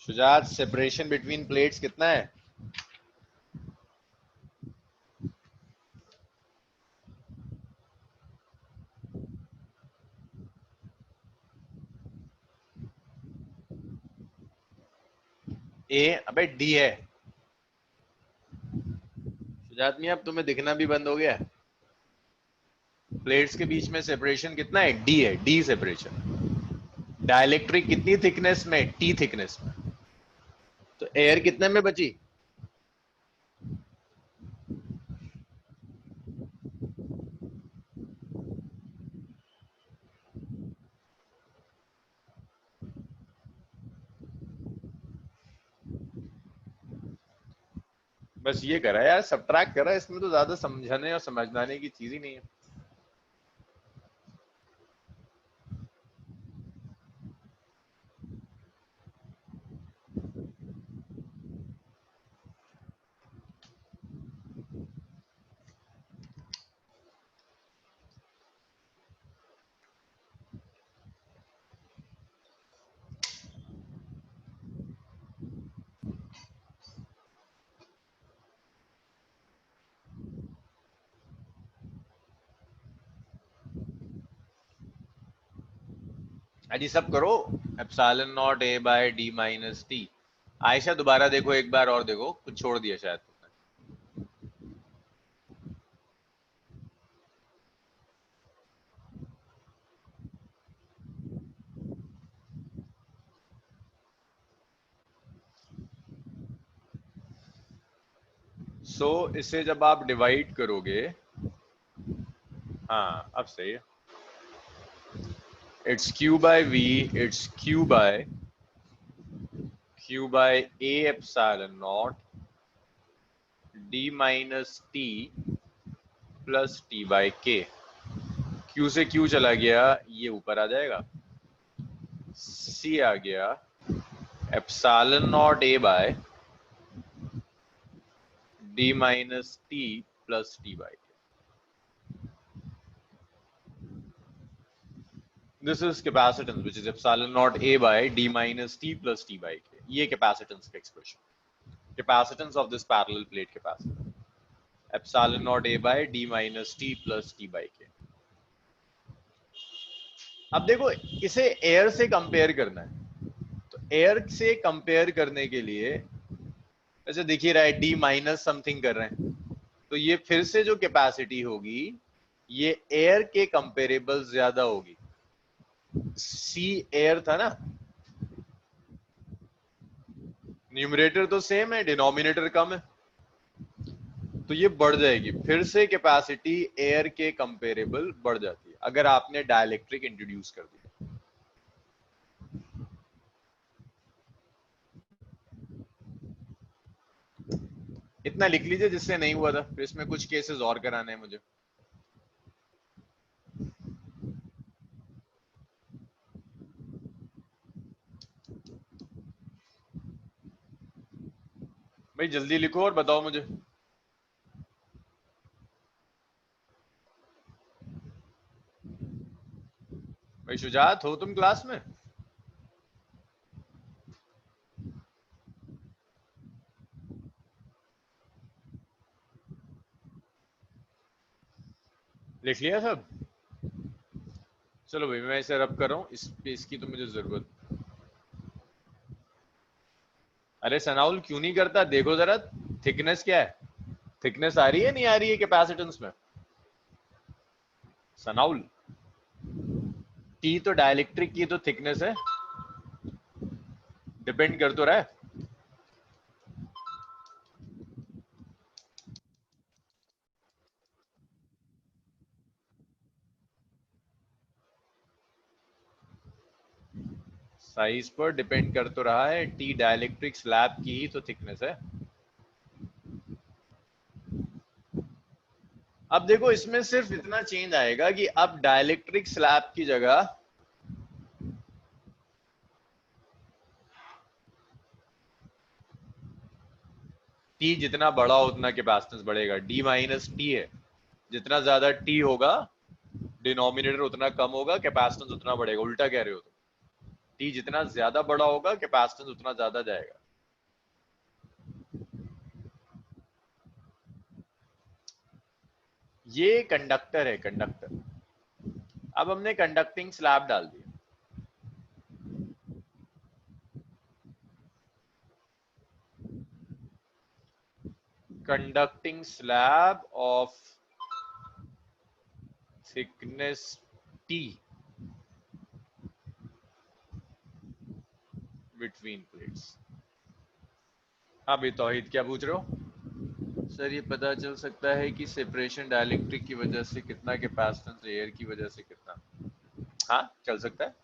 A: शुजात सेपरेशन बिटवीन प्लेट्स कितना है। ए, अबे डी है। शुजात मियां, अब तुम्हें दिखना भी बंद हो गया। प्लेट्स के बीच में सेपरेशन कितना है, डी है, डी सेपरेशन। डाइलेक्ट्रिक कितनी थिकनेस में, टी थिकनेस में। तो एयर कितने में बची। बस ये करा यार, सब्ट्रैक्ट करा, इसमें तो ज्यादा समझने और समझने की चीज ही नहीं है। अजी सब करो, epsilon naught A by D minus T. Ayesha दोबारा देखो, एक बार और देखो, कुछ छोड़ दिया शायद तुमने। सो इसे जब आप डिवाइड करोगे, हाँ अब सही है, it's Q by V, it's Q by A epsilon naught D minus T plus T by K. Q से क्यू चला गया, ये ऊपर आ जाएगा, सी आ गया epsilon naught A by D minus T plus T by K. This is capacitance, which is epsilon naught A by D minus T plus T by K. ये capacitance का expression. Capacitance of this parallel plate capacitor. Epsilon naught A by D minus T plus T by K. अब देखो इसे air से compare करना है, तो air से कंपेयर करने के लिए ऐसे दिख ही रहा है डी माइनस समथिंग कर रहे हैं, तो ये फिर से जो कैपेसिटी होगी ये एयर के कंपेरेबल ज्यादा होगी। सी एयर था ना, न्यूमरेटर तो सेम है, डिनोमिनेटर कम है, तो ये बढ़ जाएगी, फिर से कैपेसिटी एयर के कंपेरेबल बढ़ जाती है अगर आपने डाइलेक्ट्रिक इंट्रोड्यूस कर दिया। इतना लिख लीजिए जिससे नहीं हुआ था, फिर इसमें कुछ केसेस और कराने हैं मुझे। भाई जल्दी लिखो और बताओ मुझे। भाई शुजात हो तुम क्लास में? लिख लिया सब? चलो भाई मैं इसे रब कर रहा हूँ, इस पेज की तो मुझे जरूरत। अरे सनाउल क्यों नहीं करता, देखो जरा थिकनेस क्या है, थिकनेस आ रही है नहीं आ रही है कैपेसिटेंस में? सनाउल, टी तो डाइलेक्ट्रिक की तो थिकनेस है, डिपेंड कर तो रहा है। साइज पर डिपेंड कर तो रहा है, टी डाइलेक्ट्रिक स्लैब की ही तो थिकनेस है। अब देखो इसमें सिर्फ इतना चेंज आएगा कि अब डाइलेक्ट्रिक स्लैब की जगह टी जितना बड़ा हो उतना कैपेसिटेंस बढ़ेगा, डी माइनस टी है, जितना ज्यादा टी होगा डिनोमिनेटर उतना कम होगा, कैपेसिटेंस उतना बढ़ेगा। उल्टा कह रहे हो तुम, टी जितना ज्यादा बड़ा होगा कैपेसिटेंस उतना ज्यादा जाएगा। ये कंडक्टर है, कंडक्टर। अब हमने कंडक्टिंग स्लैब डाल दिया। Conducting slab of thickness T between plates. हाँ भाई तौहीद क्या पूछ रहे हो? सर ये पता चल सकता है कि सेपरेशन डाइलेक्ट्रिक की वजह से कितना, कैपेसिटेंस एयर की वजह से कितना। हाँ चल सकता है।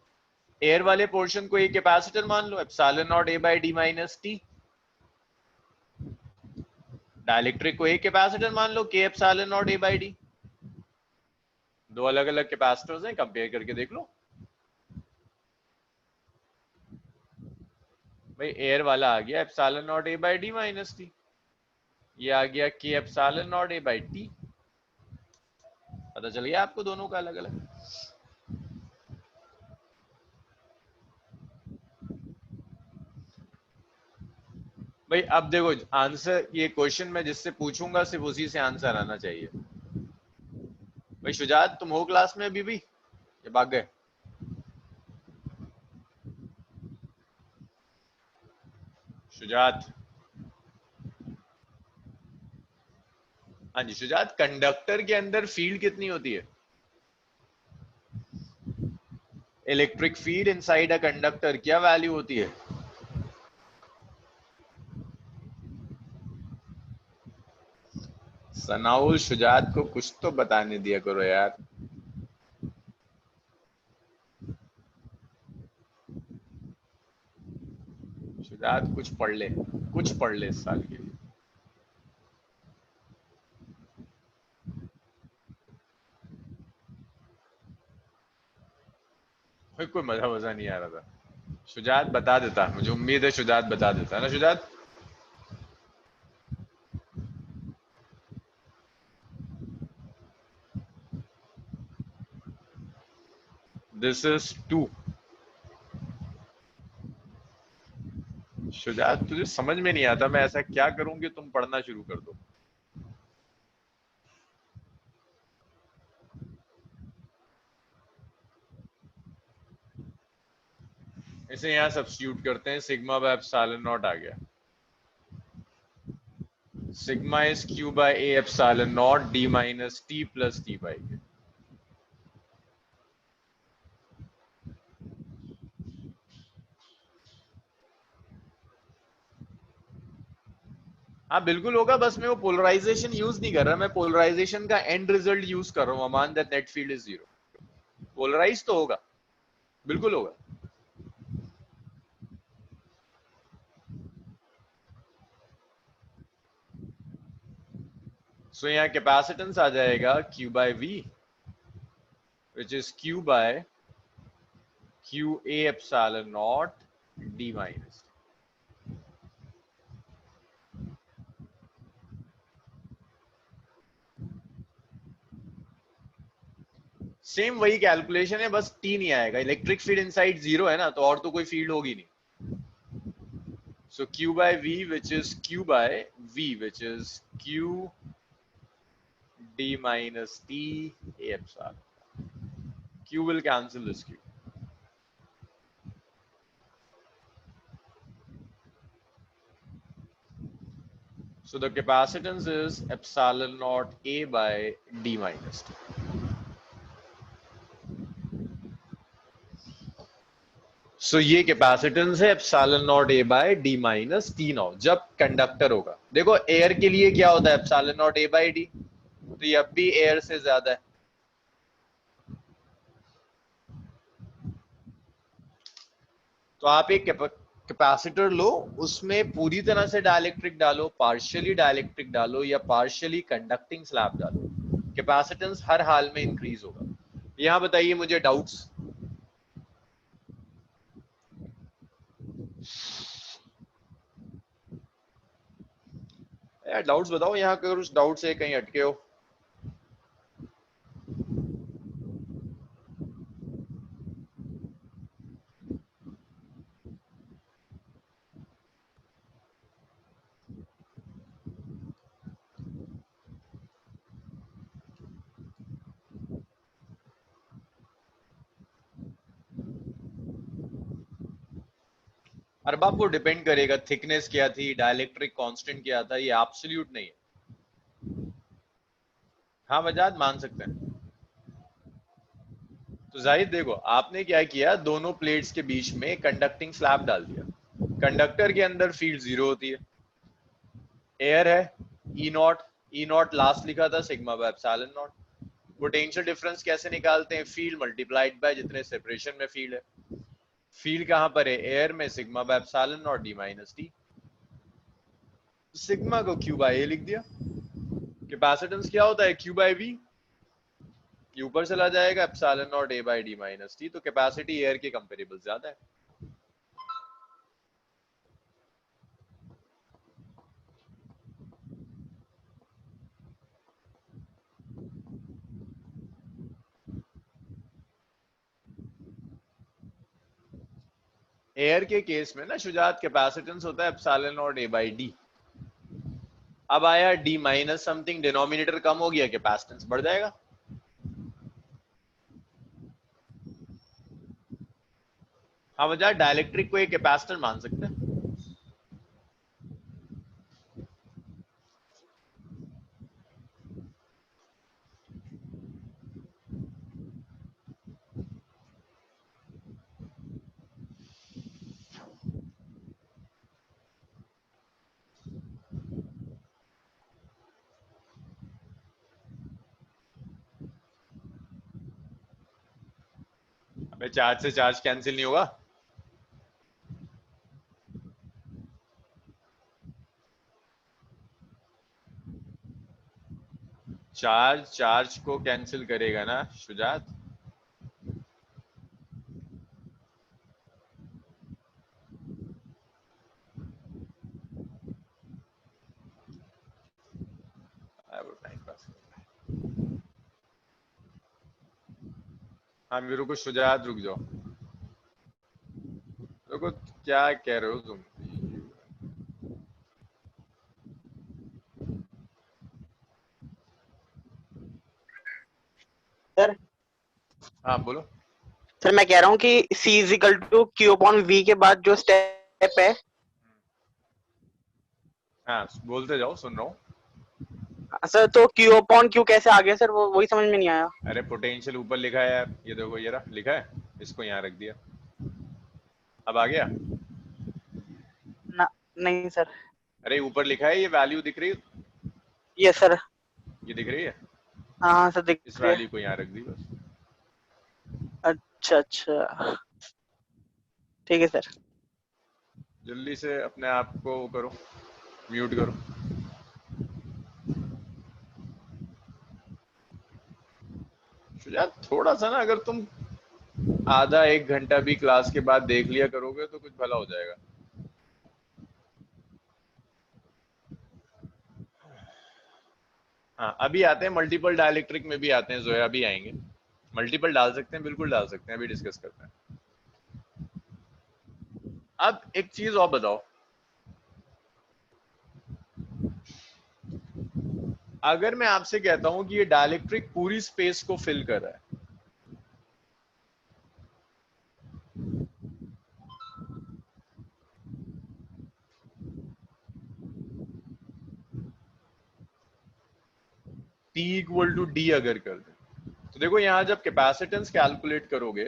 A: एयर वाले पोर्शन को एक कैपेसिटर मान लो, epsilon naught A by D minus T. Dielectric को एक कैपेसिटर मान लो, K epsilon naught A by D. दो अलग अलग कैपेसिटर्स हैं, कंपेयर करके देख लो। भाई एयर वाला आ गया epsilon naught A by D minus T, ये आ गया के epsilon naught A by T. पता चल गया आपको दोनों का अलग अलग। भाई अब देखो आंसर, ये क्वेश्चन मैं जिससे पूछूंगा सिर्फ उसी से आंसर आना चाहिए। भाई शुजात तुम हो क्लास में अभी भी, ये भाग गए? शुजात, हाँ जी शुजात, कंडक्टर के अंदर फील्ड कितनी होती है? Electric field inside a conductor क्या वैल्यू होती है? सनाउल शुजात को कुछ तो बताने दिया करो यार। शुजात कुछ पढ़ ले, कुछ पढ़ ले इस साल के लिए। कोई मजा वजा नहीं आ रहा था। शुजात बता देता, मुझे उम्मीद है शुजात बता देता है ना Shujaat. This is two. Shujaat तुझे समझ में नहीं आता मैं ऐसा क्या करूं कि तुम पढ़ना शुरू कर दो। इसे यहाँ सब्स्टिट्यूट करते हैं, सिग्मा बाय एप्सिलॉन नॉट आ गया। Sigma is Q by A epsilon naught D minus T plus T by K. हाँ बिल्कुल होगा, बस मैं वो पोलराइजेशन यूज नहीं कर रहा, मैं पोलराइजेशन का एंड रिजल्ट यूज कर रहा हूँ, Aman that net field is zero. Polarize तो होगा, बिल्कुल होगा। सो यहाँ कैपेसिटेंस आ जाएगा Q by V, which is Q by Q A epsilon naught D minus. Same वही कैलकुलेशन है, बस टी नहीं आएगा। इलेक्ट्रिक फील्ड इनसाइड जीरो है ना, तो और तो कोई फील्ड होगी नहीं। So Q by V, which is Q by V, which is Q D minus T A epsilon. Q will cancel this Q. So the capacitance is epsilon naught A by D minus T. So ये capacitance है epsilon naught A by D minus T not जब conductor होगा। देखो air के लिए क्या होता है, epsilon naught A by D, तो ये अब भी एयर से ज्यादा है। तो आप एक कैपेसिटर लो, उसमें पूरी तरह से डाइलेक्ट्रिक डालो, पार्शियली डाइलेक्ट्रिक डालो, या पार्शियली कंडक्टिंग स्लैब डालो, कैपेसिटेंस हर हाल में इंक्रीज होगा। यहां बताइए मुझे डाउट्स। यार डाउट्स बताओ, यहाँ कुछ डाउट्स है, कहीं अटके हो। अरे बाप, वो डिपेंड करेगा थिकनेस क्या थी, डाइलेक्ट्रिक कांस्टेंट क्या था, ये एब्सोल्यूट नहीं है। हाँ बजाज मान सकते हैं। तो जाहिद देखो, आपने क्या किया, दोनों प्लेट्स के बीच में कंडक्टिंग स्लैब डाल दिया। कंडक्टर के अंदर फील्ड जीरो होती है, एयर है, ई नॉट लास्ट लिखा था, sigma by epsilon not. Potential difference कैसे निकालते हैं, फील्ड मल्टीप्लाइड बाय जितने सेपरेशन में फील्ड है। फील्ड कहां पर है, एयर में, sigma by epsilon naught D minus T. Sigma को क्यू बाय ए लिख दिया। कैपेसिटेंस क्या होता है, क्यू बाय वी, ये ऊपर चला जाएगा, epsilon naught A by D minus T. तो कैपेसिटी एयर के कंपेरेबल ज्यादा है। एयर के केस में ना शुजात, कैपेसिटेंस होता है epsilon naught A by D. अब आया डी माइनस समथिंग, डिनोमिनेटर कम हो गया, कैपेसिटेंस बढ़ जाएगा। हाँ वजह डाइलेक्ट्रिक को एक कैपेसिटर मान सकते हैं। अबे चार्ज से चार्ज कैंसिल नहीं होगा। चार्ज चार्ज को कैंसिल करेगा ना शुजात। वो टाइम पास। हाँ मेरे को शुजात, रुक जाओ, देखो क्या कह रहे हो तुम।
B: सर
A: हाँ बोलो।
B: सर मैं कह रहा हूँ कि C is equal to Q upon V के बाद जो स्टेप है।
A: हाँ बोलते जाओ, सुन रहा हूँ।
B: सर तो Q अपॉन Q कैसे आ गया सर, वो वही समझ में नहीं आया।
A: अरे पोटेंशियल ऊपर लिखा है यार, ये देखो, ये रहा लिखा है, इसको यहाँ रख दिया। अब आ गया।
B: ना, नहीं सर।
A: अरे ऊपर लिखा है, ये वैल्यू दिख रही है,
B: यस सर।
A: ये दिख रही है,
B: हाँ हाँ सर, दिख
A: इस
B: रही है।
A: वैल्यू को यहाँ रख दी बस।
B: अच्छा अच्छा, ठीक है सर।
A: जल्दी से अपने आप को वो करो, म्यूट करो। शुजात थोड़ा सा ना, अगर तुम आधा एक घंटा भी क्लास के बाद देख लिया करोगे तो कुछ भला हो जाएगा। हाँ अभी आते हैं, मल्टीपल डाइलेक्ट्रिक में भी आते हैं, जोया भी आएंगे। मल्टीपल डाल सकते हैं, बिल्कुल डाल सकते हैं, अभी डिस्कस करते हैं। अब एक चीज और बताओ, अगर मैं आपसे कहता हूं कि ये डाइलेक्ट्रिक पूरी स्पेस को फिल कर रहा है, T इक्वल टू डी अगर कर दे, तो देखो यहां जब कैपेसिटेंस कैलकुलेट करोगे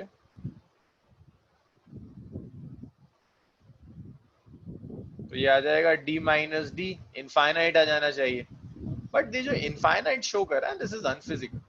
A: तो ये आ जाएगा D माइनस डी, इनफाइनाइट आ जाना चाहिए, बट ये जो इनफाइनाइट शो कर रहा है दिस इज अनफिजिकल।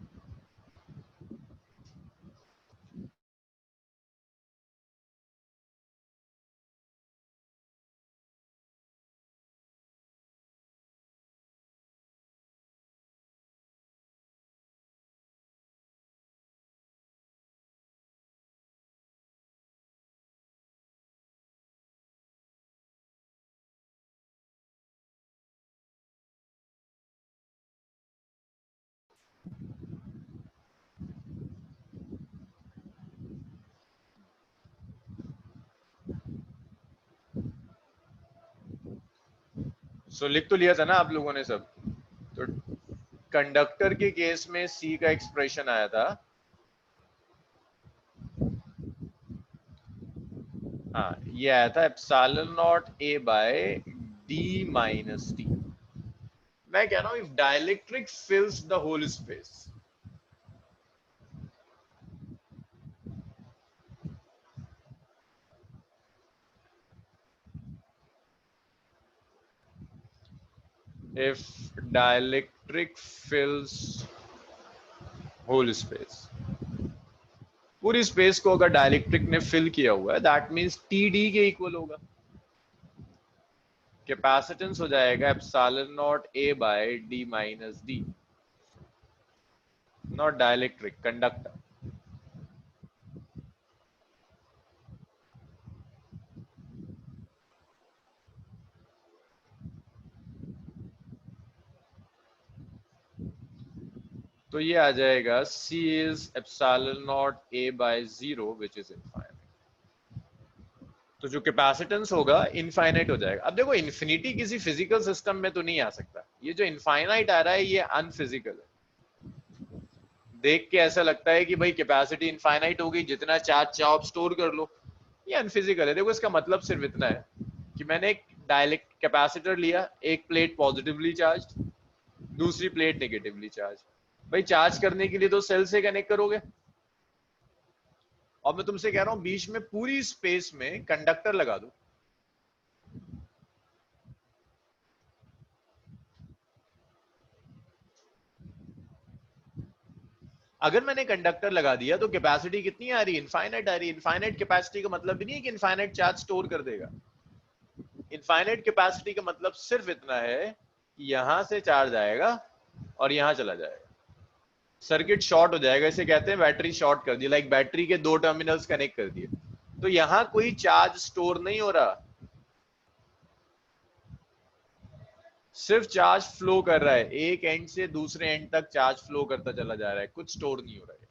A: सो लिख तो लिया था ना आप लोगों ने सब, तो कंडक्टर के केस में C का एक्सप्रेशन आया था, हाँ ये आया था epsilon naught A by D minus T. मैं कह रहा हूं if dielectric fills the whole space, if dielectric fills whole space, पूरी स्पेस को अगर डाइलेक्ट्रिक ने फिल किया हुआ है दैट मींस टी डी के इक्वल होगा, कैपेसिटेंस हो जाएगा epsilon naught A by D minus D, not dielectric, conductor. तो ये आ जाएगा C is epsilon naught A by 0 which is infinite. तो जो कैपेसिटेंस होगा इनफाइनाइट हो जाएगा। अब देखो इन्फिनिटी किसी फिजिकल सिस्टम में तो नहीं आ सकता, ये जो इनफाइनाइट आ रहा है ये अनफिजिकल है। देख के ऐसा लगता है कि भाई कैपेसिटी इनफाइनाइट हो गई, जितना चार्ज चाहो आप स्टोर कर लो, ये अनफिजिकल है। देखो इसका मतलब सिर्फ इतना है कि मैंने एक डायलेक्ट कैपेसिटर लिया, एक प्लेट पॉजिटिवली चार्ज, दूसरी प्लेट नेगेटिवली चार्ज, भाई चार्ज करने के लिए तो सेल से कनेक्ट करोगे, और मैं तुमसे कह रहा हूं बीच में पूरी स्पेस में कंडक्टर लगा दो। अगर मैंने कंडक्टर लगा दिया तो कैपेसिटी कितनी आ रही है, इनफाइनाइट आ रही है। इनफाइनाइट कैपेसिटी का मतलब भी नहीं है कि इनफाइनाइट चार्ज स्टोर कर देगा। इनफाइनाइट कैपेसिटी का मतलब सिर्फ इतना है कि यहां से चार्ज आएगा और यहां चला जाएगा, सर्किट शॉर्ट हो जाएगा, इसे कहते हैं बैटरी शॉर्ट कर दी, लाइक बैटरी के दो टर्मिनल्स कनेक्ट कर दिए, तो यहां कोई चार्ज स्टोर नहीं हो रहा, सिर्फ चार्ज फ्लो कर रहा है, एक एंड से दूसरे एंड तक चार्ज फ्लो करता चला जा रहा है, कुछ स्टोर नहीं हो रहा है।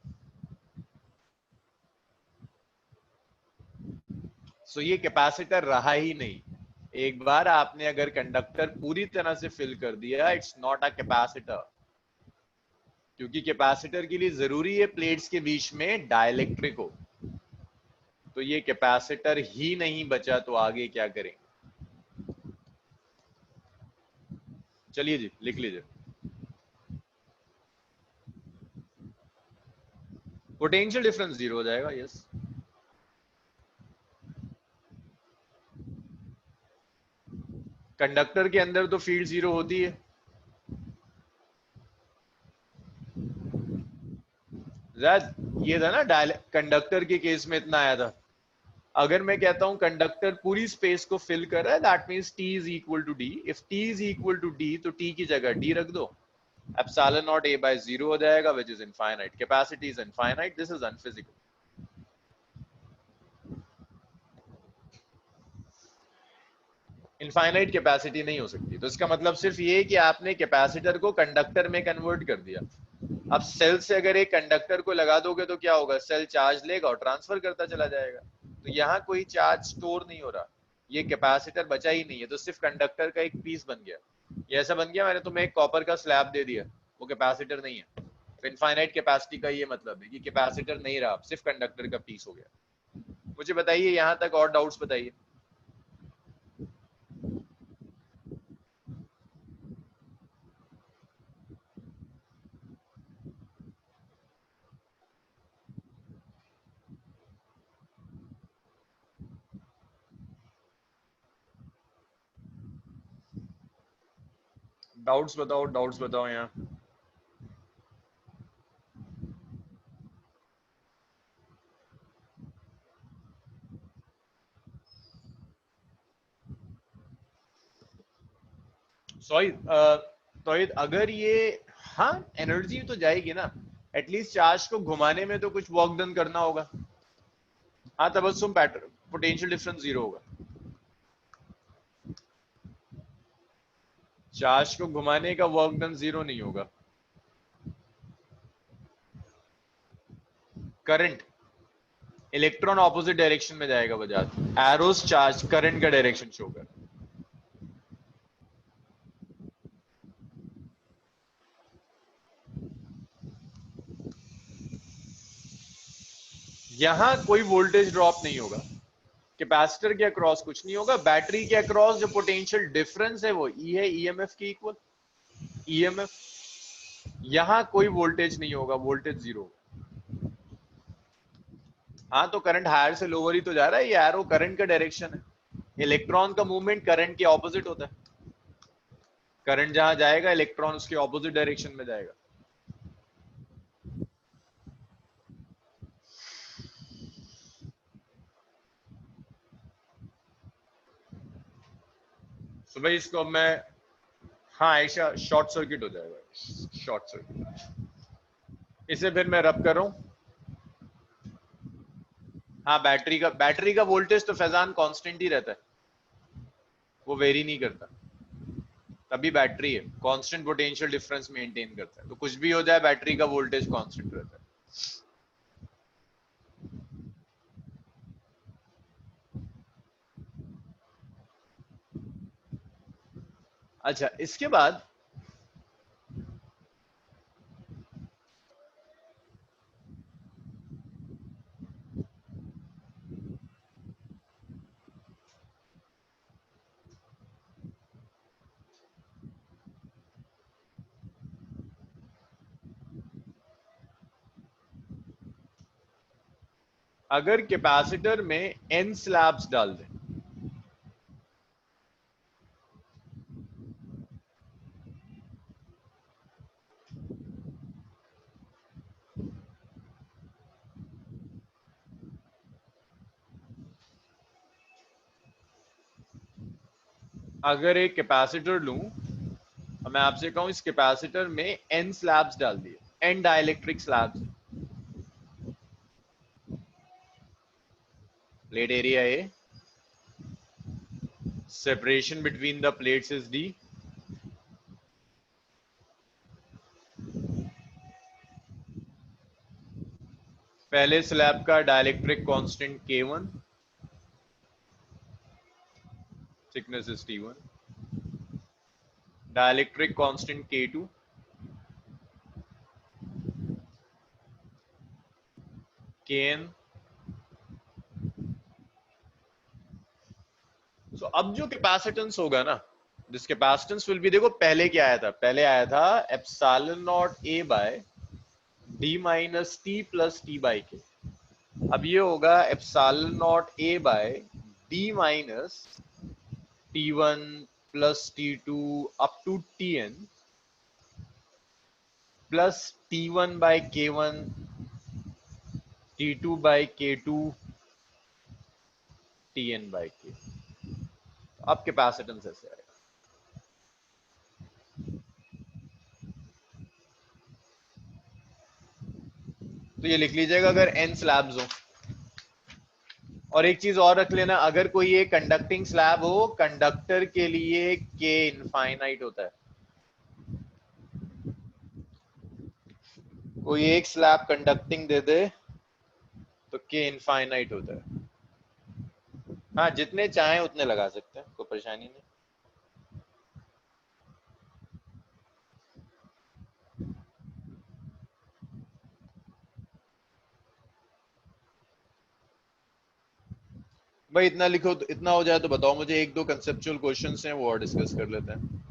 A: सो ये कैपेसिटर रहा ही नहीं। एक बार आपने अगर कंडक्टर पूरी तरह से फिल कर दिया, इट्स नॉट अ कैपेसिटर, क्योंकि कैपेसिटर के लिए जरूरी है प्लेट्स के बीच में डाइलेक्ट्रिक हो, तो ये कैपेसिटर ही नहीं बचा, तो आगे क्या करेंगे? चलिए जी लिख लीजिए, पोटेंशियल डिफरेंस जीरो हो जाएगा, यस। कंडक्टर के अंदर तो फील्ड जीरो होती है, ये था ना कंडक्टर के केस में इतना आया था। अगर मैं कहता हूं कंडक्टर पूरी स्पेस को फिल कर रहा है that means T is equal to D, if T is equal to D तो T की जगह D रख दो, एप्सिलॉन नॉट A बाय 0 हो जाएगा which is infinite, capacity is infinite, this is unphysical. Infinite capacity नहीं हो सकती, तो इसका मतलब सिर्फ ये कि आपने कैपेसिटर को कंडक्टर में कन्वर्ट कर दिया, अब सेल से अगर एक कंडक्टर को लगा दोगे तो क्या होगा, सेल चार्ज लेगा और ट्रांसफर करता चला जाएगा। तो यहाँ कोई चार्ज स्टोर नहीं हो रहा, ये कैपेसिटर बचा ही नहीं है, तो सिर्फ कंडक्टर का एक पीस बन गया। ये ऐसा बन गया मैंने तुम्हें एक कॉपर का स्लैब दे दिया, वो कैपेसिटर नहीं है। तो इनफाइनाइट कैपेसिटी का ये मतलब है कि कैपेसिटर नहीं रहा, सिर्फ कंडक्टर का पीस हो गया। मुझे बताइए यहाँ तक और डाउट्स बताइए। डाउट्स बताओ यहाँ। सॉरी तोहिद, अगर ये, हाँ एनर्जी तो जाएगी ना, एटलीस्ट चार्ज को घुमाने में तो कुछ वर्क डन करना होगा। हाँ Tabassum, pattern potential difference zero होगा। चार्ज को घुमाने का वर्क डन जीरो नहीं होगा। करंट, इलेक्ट्रॉन ऑपोजिट डायरेक्शन में जाएगा बजाज, एरोस चार्ज करंट का डायरेक्शन शो कर। यहां कोई वोल्टेज ड्रॉप नहीं होगा, कैपेसिटर के अक्रॉस कुछ नहीं होगा, बैटरी के अक्रॉस जो पोटेंशियल डिफरेंस है वो ई है, ईएमएफ की इक्वल ईएमएफ। यहां कोई वोल्टेज नहीं होगा, वोल्टेज जीरो। हाँ तो करंट हायर से लोअर ही तो जा रहा है, ये एरो करंट का डायरेक्शन है। इलेक्ट्रॉन का मूवमेंट करंट के ऑपोजिट होता है, करंट जहां जाएगा इलेक्ट्रॉन उसके ऑपोजिट डायरेक्शन में जाएगा। तो भाई इसको अब मैं, हाँ आयशा, शॉर्ट सर्किट हो जाएगा, शॉर्ट सर्किट। इसे फिर मैं रब कर रहा हूं। हाँ बैटरी का वोल्टेज तो फैजान कांस्टेंट ही रहता है, वो वेरी नहीं करता, तभी बैटरी है, कांस्टेंट पोटेंशियल डिफरेंस मेंटेन करता है। तो कुछ भी हो जाए बैटरी का वोल्टेज कांस्टेंट रहता है। अच्छा इसके बाद अगर कैपेसिटर में n स्लैब्स डाल दें, अगर एक कैपेसिटर लूं और मैं आपसे कहूं इस कैपेसिटर में n स्लैब्स डाल दिए, n dielectric slabs, plate area A, separation between the plates is D, पहले स्लैब का dielectric constant K1, thickness is T1, dielectric constant K2, Kn। So, अब जो कैपेसिटेंस होगा ना, दिस कैपेसिटेंस विल बी, देखो पहले क्या आया था, पहले आया था epsilon naught A by D minus T plus T by K। अब ये होगा epsilon naught A by D minus T1 plus T2 up to Tn plus T1 by K1 T2 by K2 Tn by K। अब capacitance ऐसे आएगा, तो ये लिख लीजिएगा अगर n स्लैब्स हो। और एक चीज और रख लेना, अगर कोई एक कंडक्टिंग स्लैब हो, कंडक्टर के लिए k इनफाइनाइट होता है। कोई एक स्लैब कंडक्टिंग दे दे तो के इनफाइनाइट होता है। हाँ, जितने चाहें उतने लगा सकते हैं, कोई परेशानी नहीं। भाई इतना लिखो तो, इतना हो जाए तो बताओ मुझे, एक दो कंसेप्चुअल क्वेश्चंस हैं वो और डिस्कस कर लेते हैं।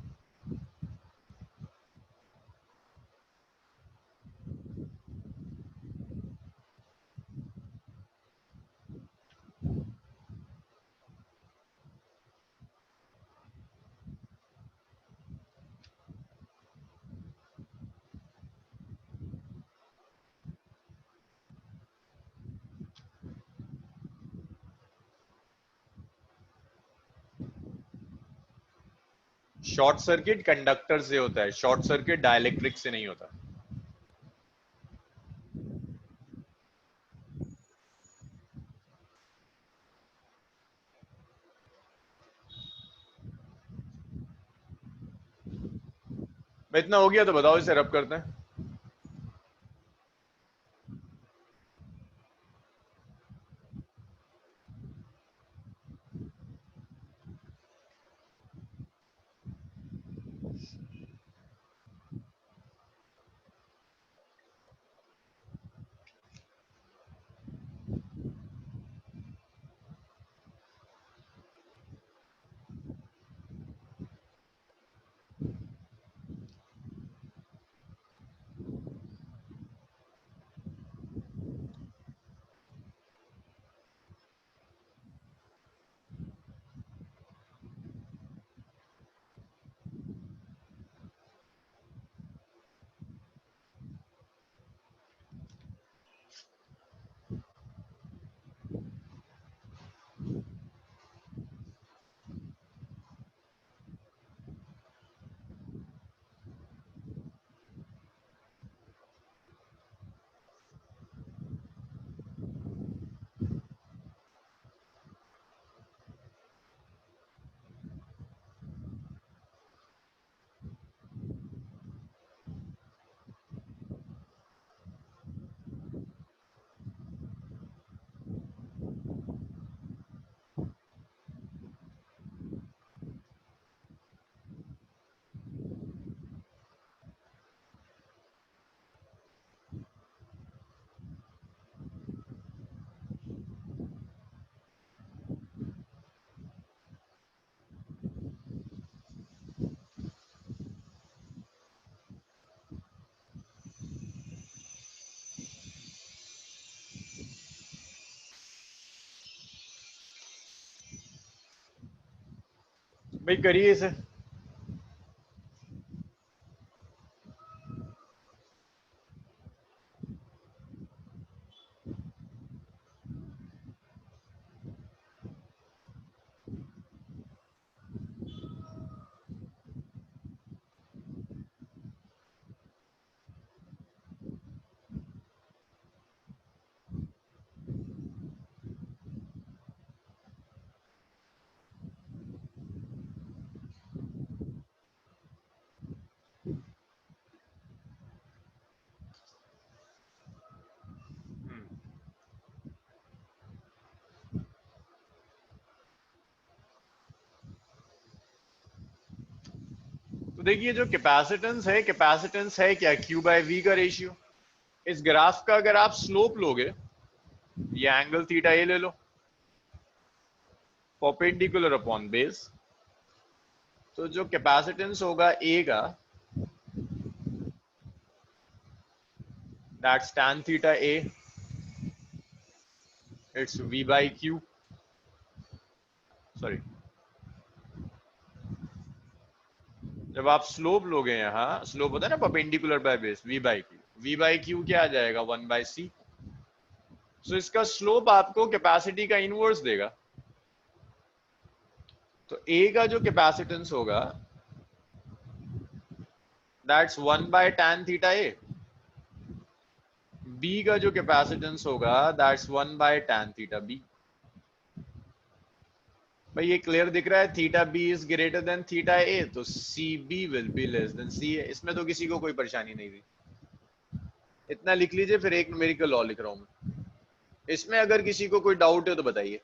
A: शॉर्ट सर्किट कंडक्टर से होता है, शॉर्ट सर्किट डाइलेक्ट्रिक से नहीं होता। भाई इतना हो गया तो बताओ, इसे रब करते हैं। भाई करिए इसे। तो देखिए, जो कैपेसिटेंस है क्या, क्यू बाय वी का रेशियो। इस ग्राफ का अगर आप स्लोप लोगे, ये एंगल थीटा ए ले लो, परपेंडिकुलर अपॉन बेस, तो जो कैपेसिटेंस होगा ए का, that's tan theta A, it's v by Q, sorry, जब आप स्लोप लोगे, यहाँ स्लोप होता है ना perpendicular by base, v by Q, v by Q क्या आ जाएगा, 1 बाई सी। सो इसका स्लोप आपको कैपेसिटी का इनवर्स देगा। तो a का जो कैपेसिटेंस होगा, that's 1 by tan theta A, b का जो कैपेसिटेंस होगा, that's 1 by tan theta B. भाई ये क्लियर दिख रहा है, theta B is greater than theta A, तो C B will be less than C A. इसमें तो किसी को कोई परेशानी नहीं थी। इतना लिख लीजिए, फिर एक न्यूमेरिकल लॉ लिख रहा हूं मैं। इसमें अगर किसी को कोई डाउट है तो बताइए।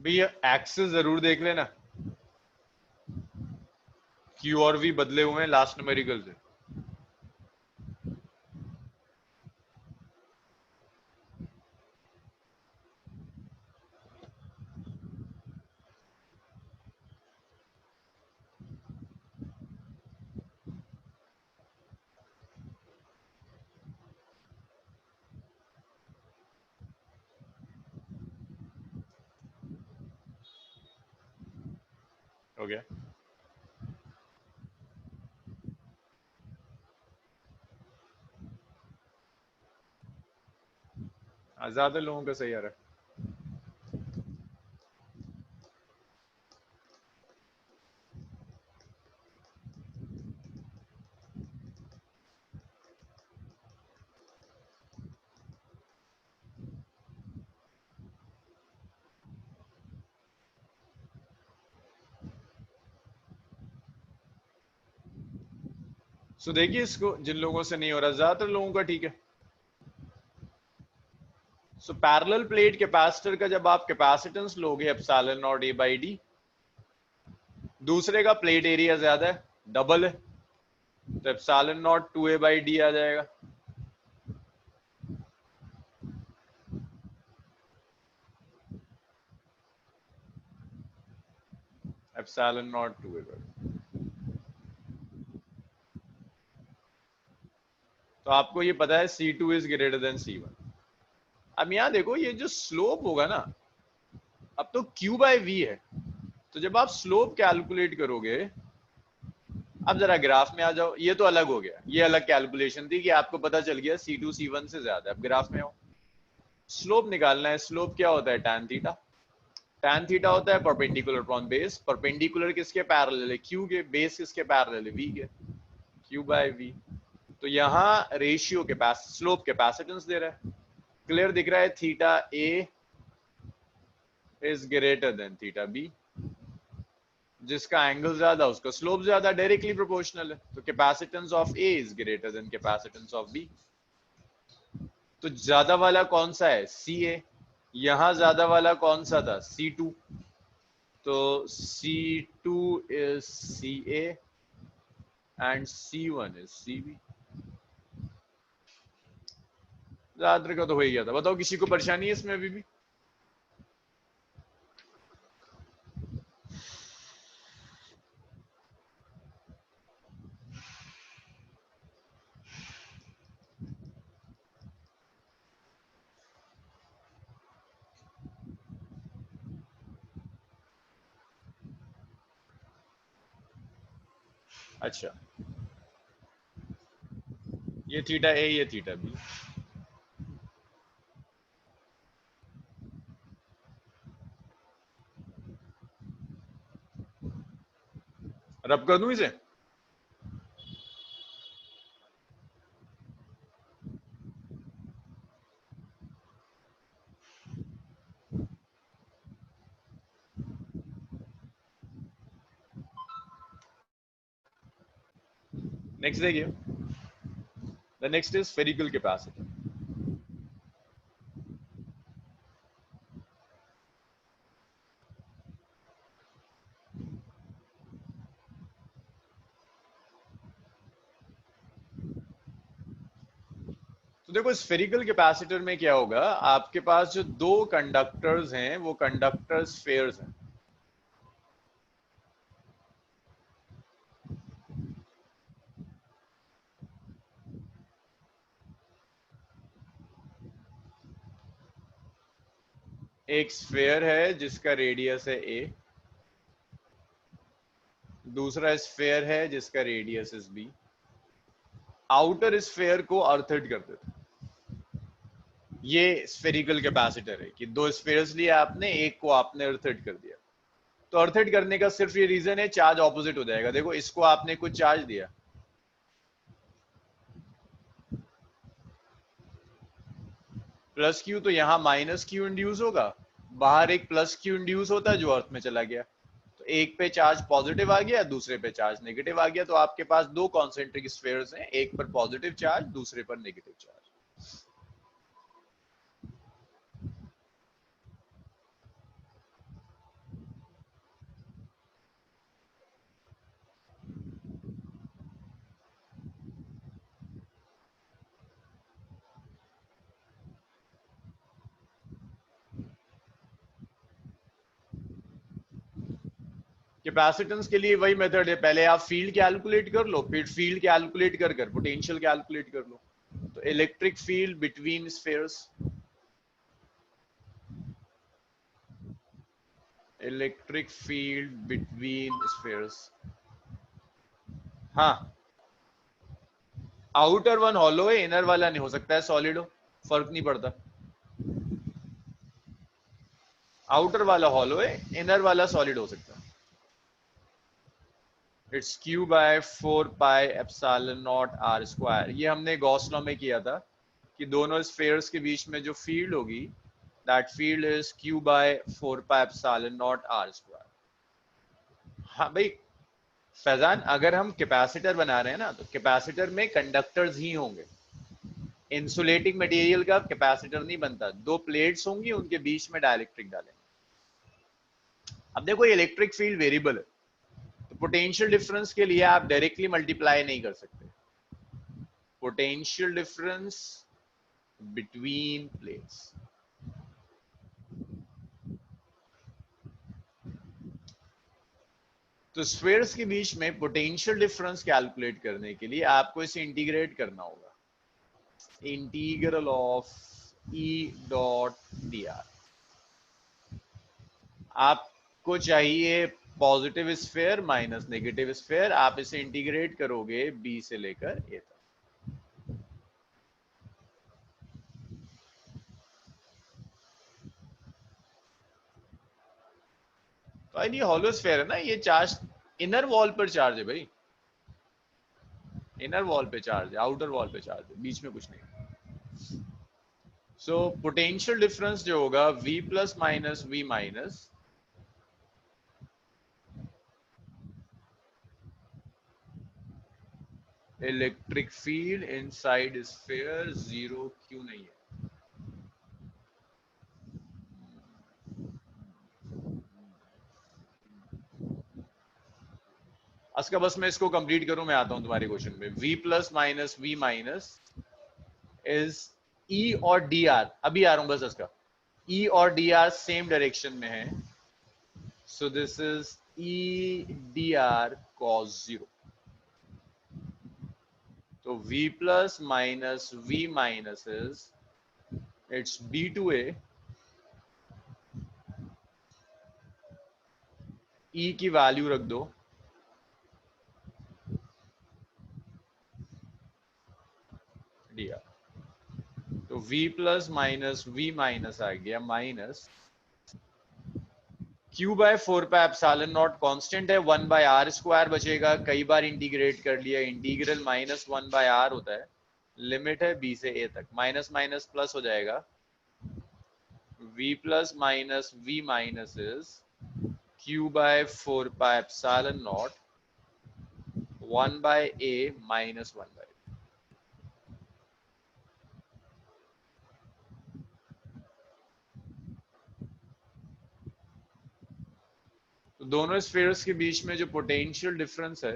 A: भैया एक्सेस जरूर देख लेना, क्यू और वी बदले हुए हैं लास्ट न्यूमेरिकल से। हो गया? ज्यादा लोगों का सही आ रहा है। सो देखिए, इसको जिन लोगों से नहीं हो रहा, ज्यादातर लोगों का ठीक है। सो पैरेलल प्लेट कैपेसिटर का जब आप कैपेसिटेंस लोगे epsilon naught A by D, दूसरे का प्लेट एरिया ज्यादा है, डबल है, तो epsilon naught 2a by D आ जाएगा। एप्सिलॉन नॉट 2a बाई, तो आपको ये पता है C2 is greater then C1। अब यहां देखो, ये जो स्लोप होगा ना, अब तो Q बाय V है, तो जब आप स्लोप कैलकुलेट करोगे, अब जरा ग्राफ में आ जाओ, ये तो अलग हो गया, ये अलग कैलकुलेशन थी कि आपको पता चल गया C2 C1 से ज्यादा। अब ग्राफ में आओ, स्लोप निकालना है। स्लोप क्या होता है? tan theta. tan थीटा होता है परपेंडिकुलर अपॉन बेस। परपेंडिकुलर किसके पैरेलल है? Q के। बेस किसके पैरेलल है? V के। Q by V। तो यहाँ रेशियो के पास स्लोप कैपेसिटेंस दे रहा है, क्लियर दिख रहा है? Theta A is greater than theta B। जिसका एंगल ज्यादा उसका स्लोप ज्यादा, डायरेक्टली प्रोपोर्शनल है। तो capacitance of A is greater then capacitance of B। तो ज्यादा वाला कौन सा है? CA। यहां ज्यादा वाला कौन सा था? C2। तो C2 is CA and C1 is CB। ज्यादातर का तो हो ही गया था। बताओ किसी को परेशानी है इसमें अभी भी? अच्छा, ये थीटा A, ये थीटा B। रब कर दूं इसे? नेक्स्ट देखिए, the next is spherical capacity. तो देखो स्फेरिकल कैपेसिटर में क्या होगा, आपके पास जो दो कंडक्टर्स हैं वो कंडक्टर स्फेयर्स हैं। एक स्फेयर है जिसका रेडियस है A, दूसरा स्फेयर है जिसका radius is B। Outer sphere को अर्थड कर देते हैं। ये स्फेरिकल कैपेसिटर है कि दो स्फेयर्स लिए आपने, एक को आपने अर्थड कर दिया। तो अर्थड करने का सिर्फ ये रीजन है, चार्ज ऑपोजिट हो जाएगा। देखो इसको आपने कुछ चार्ज दिया, प्लस Q, तो यहाँ माइनस Q इंड्यूस होगा। बाहर एक प्लस Q इंड्यूस होता है जो अर्थ में चला गया। तो एक पे चार्ज पॉजिटिव आ गया, दूसरे पे चार्ज नेगेटिव आ गया। तो आपके पास दो कॉन्सेंट्रिक स्फेयर्स हैं, एक पर पॉजिटिव चार्ज, दूसरे पर नेगेटिव चार्ज। कैपेसिटेंस के लिए वही मेथड है, पहले आप फील्ड कैलकुलेट कर लो, फिर फील्ड कैलकुलेट कर कर पोटेंशियल कैलकुलेट कर लो। तो electric field between spheres, electric field between spheres. हाँ, आउटर वन हॉलो है, इनर वाला नहीं हो सकता है सॉलिड हो, फर्क नहीं पड़ता। आउटर वाला हॉलो है, इनर वाला सॉलिड हो सकता है। It's Q by 4 pi epsilon naught R square. ये हमने गॉस लॉ में किया था कि दोनों स्फेयर्स के बीच में जो फील्ड होगी, that field is Q by 4 pi epsilon naught R square. हाँ भाई फैजान, अगर हम कैपेसिटर बना रहे हैं ना, तो कैपेसिटर में कंडक्टर्स ही होंगे। इंसुलेटिंग मटेरियल का कैपेसिटर नहीं बनता। दो प्लेट्स होंगी, उनके बीच में डाइलेक्ट्रिक डालेंगे। अब देखो ये इलेक्ट्रिक फील्ड वेरिएबल है, तो पोटेंशियल डिफरेंस के लिए आप डायरेक्टली मल्टीप्लाई नहीं कर सकते। पोटेंशियल डिफरेंस बिटवीन प्लेट्स, तो स्फेयर्स के बीच में पोटेंशियल डिफरेंस कैलकुलेट करने के लिए आपको इसे इंटीग्रेट करना होगा। Integral of E dot dr। आपको चाहिए positive sphere minus negative sphere, आप इसे इंटीग्रेट करोगे बी से लेकर ए तक। तो नहीं हॉलो स्फेयर है ना ये, चार्ज इनर वॉल पर चार्ज है भाई, इनर वॉल पे चार्ज है, आउटर वॉल पे चार्ज है, बीच में कुछ नहीं। सो पोटेंशियल डिफरेंस जो होगा v plus minus v minus, electric field inside sphere zero क्यों नहीं है? अस्का बस मैं इसको कंप्लीट करूं, मैं आता हूं तुम्हारे क्वेश्चन में। v plus minus v minus is e और dr, अभी आ रहा हूं बस इसका, e और dr सेम डायरेक्शन में है, so this is e dr cos 0। तो v plus minus v minus is it's b to a, e की वैल्यू रख दो, dr। तो v plus minus v minus आ गया minus q by 4 pi epsilon naught, constant है, 1 bye are square बचेगा, कई बार इंटीग्रेट कर लिया, इंटीग्रल माइनस 1 बाय आर होता है, लिमिट है b से a तक, माइनस माइनस प्लस हो जाएगा, v plus minus v minus is q by 4 pi epsilon naught 1 by a minus 1 by. तो दोनों स्फीयर्स के बीच में जो पोटेंशियल डिफरेंस है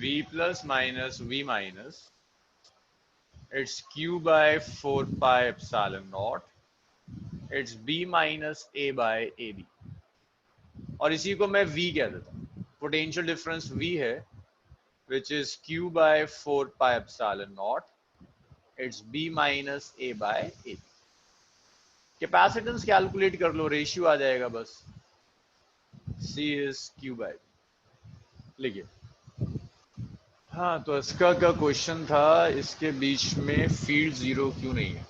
A: v plus minus v minus, it's q by 4 pi epsilon naught, it's b minus a by ab, और इसी को मैं v कह देता हूं, पोटेंशियल डिफरेंस v है, which is q by 4 pi epsilon naught, it's b minus a by ab। Capacitance calculate कर लो, रेशियो आ जाएगा बस, c is q by b। लिखिए। हाँ, तो इसका का क्वेश्चन था, इसके बीच में फील्ड जीरो क्यों नहीं है?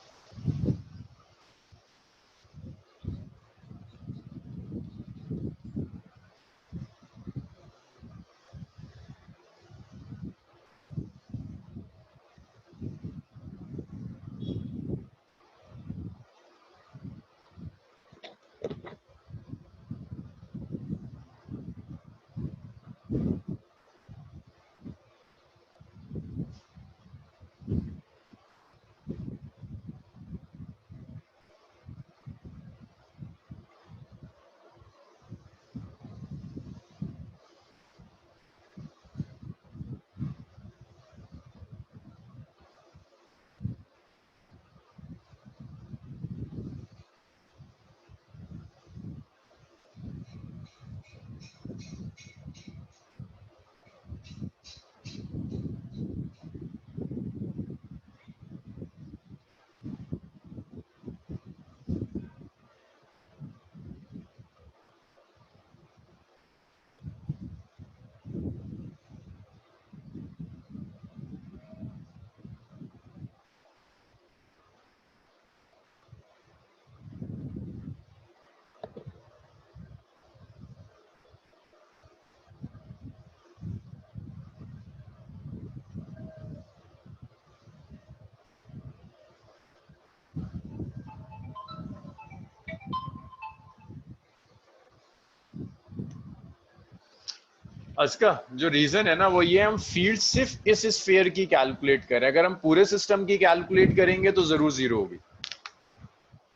A: इसका जो रीजन है ना वो ये, हम फील्ड सिर्फ इस स्फीयर की कैलकुलेट करें, अगर हम पूरे सिस्टम की कैलकुलेट करेंगे तो जरूर जीरो होगी,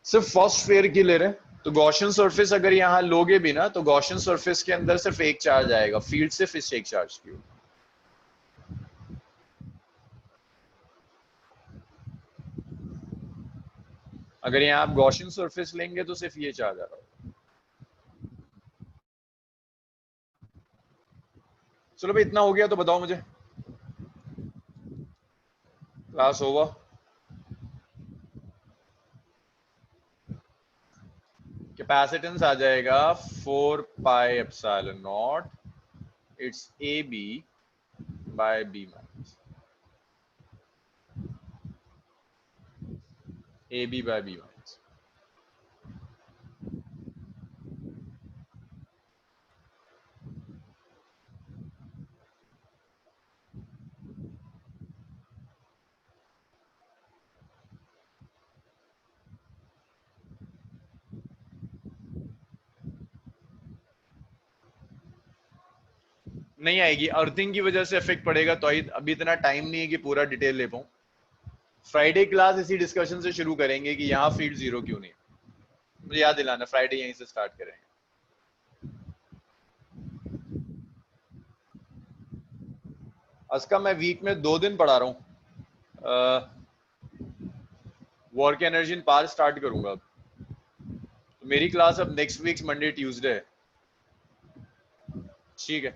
A: सिर्फ फर्स्ट स्फीयर की ले रहे हैं। तो गॉसियन सरफेस अगर यहाँ लोगे भी ना, तो गॉसियन सरफेस के अंदर सिर्फ एक चार्ज आएगा, फील्ड सिर्फ इस एक चार्ज की होगी। अगर यहाँ आप गॉसियन सरफेस लेंगे तो सिर्फ ये चार्ज आ रहा होगा। चलो भाई, इतना हो गया तो बताओ मुझे, क्लास ओवर। कैपेसिटेंस आ जाएगा 4 pi epsilon naught, it's A B by B minus A B by B minus. नहीं आएगी, अर्थिंग की वजह से इफेक्ट पड़ेगा, तो अभी इतना टाइम नहीं है कि पूरा डिटेल ले पाऊं। फ्राइडे क्लास इसी डिस्कशन से शुरू करेंगे कि यहाँ फील्ड जीरो क्यों नहीं। मुझे याद दिलाना, फ्राइडे यहीं से स्टार्ट करेंगे। अस्का मैं वीक में 2 दिन पढ़ा रहा हूँ, वर्क एनर्जी इन पार स्टार्ट करूंगा अब। तो मेरी क्लास अब नेक्स्ट वीक मंडे ट्यूसडे है, ठीक है?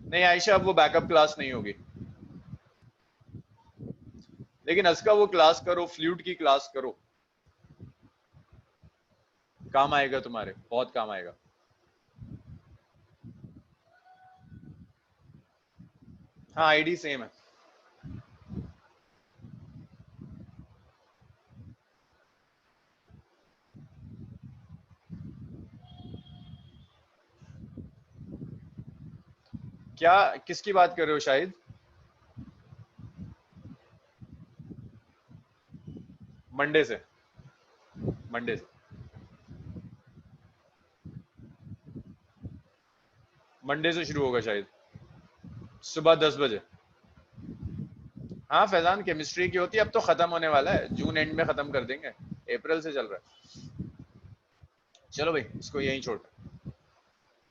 A: नहीं आयशा, अब वो बैकअप क्लास नहीं होगी, लेकिन अस्का वो क्लास करो, फ्लूट की क्लास करो, काम आएगा तुम्हारे, बहुत काम आएगा। हाँ आईडी सेम है। क्या किसकी बात कर रहे हो शाहिद? मंडे से, मंडे से, मंडे से शुरू होगा शायद, सुबह 10 बजे। हाँ फैजान, केमिस्ट्री की होती है, अब तो खत्म होने वाला है, जून एंड में खत्म कर देंगे, अप्रैल से चल रहा है। चलो भाई इसको यहीं छोड़।